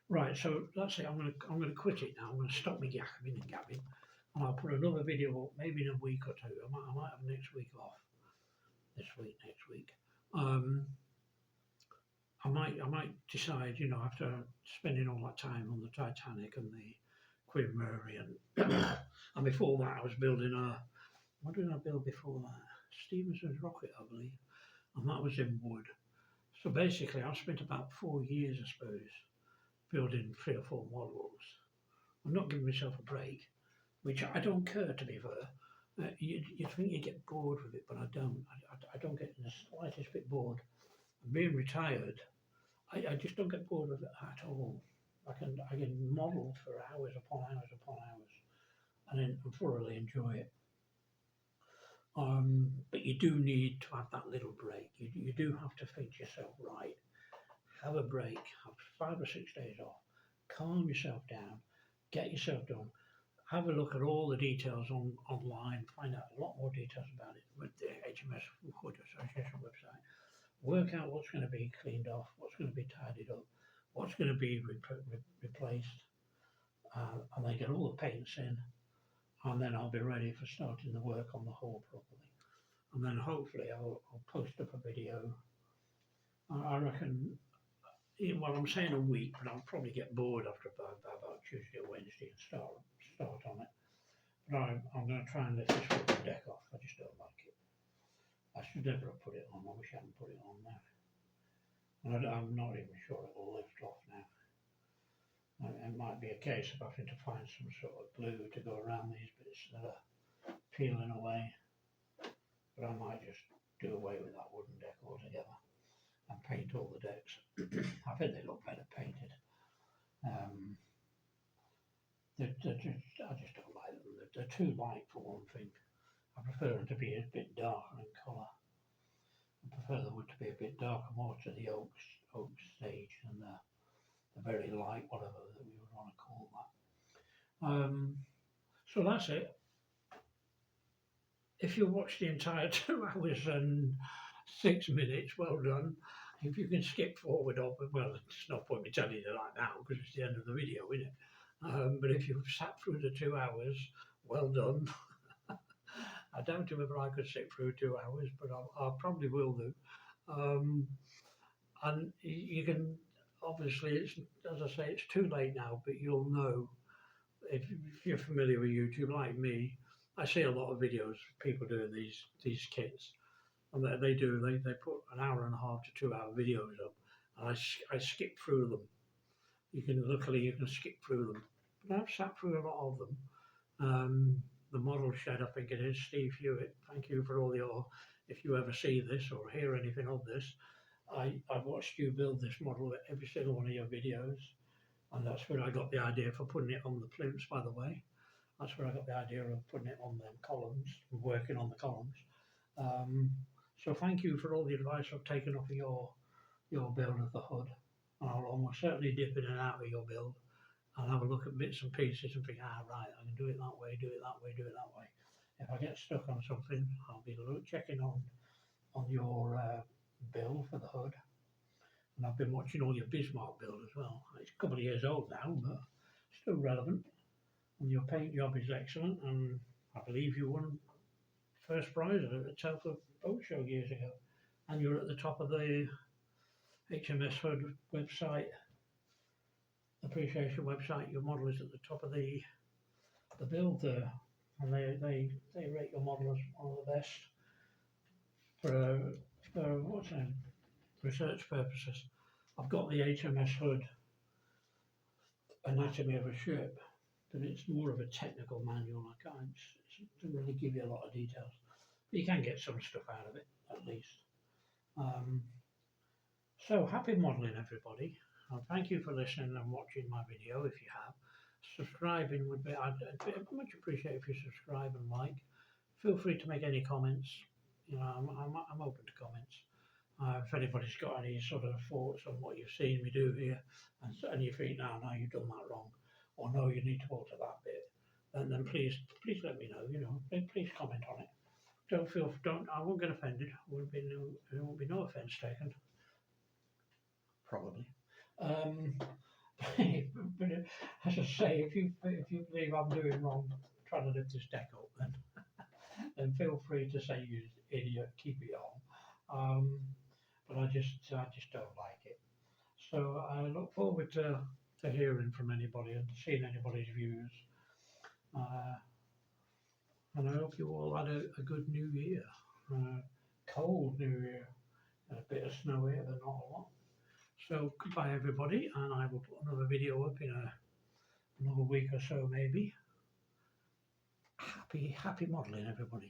Right, so that's it. I'm going to quit it now. I'm going to stop my yakking and gabbing, and I'll put another video up maybe in a week or two. I might have next week off. Next week. I might decide, you know, after spending all that time on the Titanic and the Queen Mary and before that I was building what did I build before that? Stephenson's rocket, I believe, and that was in wood. So basically I spent about 4 years, I suppose, building 3 or 4 models. I'm not giving myself a break, which I don't care, to be fair. You think you get bored with it, but I don't. I don't get in the slightest bit bored. Being retired, I just don't get bored with it at all. I can model for hours upon hours upon hours, and then thoroughly enjoy it. But you do need to have that little break. You do have to think to yourself, right, have a break, have 5 or 6 days off, calm yourself down, get yourself done. Have a look at all the details online, find out a lot more details about it with the HMS Hood Association website. Work out what's going to be cleaned off, what's going to be tidied up, what's going to be replaced, and then get all the paints in, and then I'll be ready for starting the work on the hull properly. And then hopefully I'll post up a video. I reckon, well, I'm saying a week, but I'll probably get bored after about Tuesday or Wednesday and start on it. But I'm going to try and lift this wooden deck off. I just don't like it. I should never have put it on. I wish I hadn't put it on now. And I'm not even sure it will lift off now. It might be a case of having to find some sort of glue to go around these bits that are peeling away. But I might just do away with that wooden deck altogether and paint all the decks. I think they look better painted. I just don't like them. They're too light for one thing. I prefer them to be a bit darker in colour. I prefer the wood to be a bit darker, more to the oak stage than the very light, whatever that we would want to call that. So that's it. If you watch the entire 2 hours and 6 minutes, well done. If you can skip forward well, it's no point me telling you that now because it's the end of the video, isn't it? But if you've sat through the 2 hours, well done. I doubt whether I could sit through 2 hours, but I probably will do. And you can, obviously, it's, as I say, it's too late now, but you'll know if you're familiar with YouTube like me. I see a lot of videos of people doing these kits, and they put an hour and a half to 2 hour videos up, and I skip through them. Luckily you can skip through them, but I've sat through a lot of them. The model shed, I think it is, Steve Hewitt. Thank you for all your. If you ever see this or hear anything of this, I've watched you build this model at every single one of your videos, and that's where I got the idea for putting it on the plinths, by the way. That's where I got the idea of putting it on them columns, working on the columns. So thank you for all the advice I've taken off of your build of the hood. I'll almost certainly dip in and out of your build and have a look at bits and pieces and think, right, I can do it that way, do it that way, do it that way. If I get stuck on something, I'll be checking on your build for the hood. And I've been watching all your Bismarck build as well. It's a couple of years old now, but still relevant. And your paint job is excellent, and I believe you won first prize at the Telford Boat Show years ago. And you're at the top of the HMS Hood website, appreciation website. Your model is at the top of the build there, and they rate your model as one of the best for what's name, research purposes. I've got the HMS Hood anatomy of a ship, but it's more of a technical manual. It doesn't really give you a lot of details, but you can get some stuff out of it at least. So happy modelling, everybody. Thank you for listening and watching my video. If you have, subscribing would be, I'd much appreciate if you subscribe and like. Feel free to make any comments. You know, I'm open to comments. If anybody's got any sort of thoughts on what you've seen me do here, and you think, no, you've done that wrong, or no, you need to alter that bit, then please let me know. You know, please comment on it. I won't get offended. There won't be no offence taken. Probably. But as I say, if you believe I'm doing wrong, trying to lift this deck up, then feel free to say you idiot, keep it on. But I just don't like it. So I look forward to hearing from anybody and seeing anybody's views. And I hope you all had a good New Year, cold New Year, and a bit of snow here, but not a lot. So goodbye everybody, and I will put another video up in another week or so maybe. Happy modelling, everybody.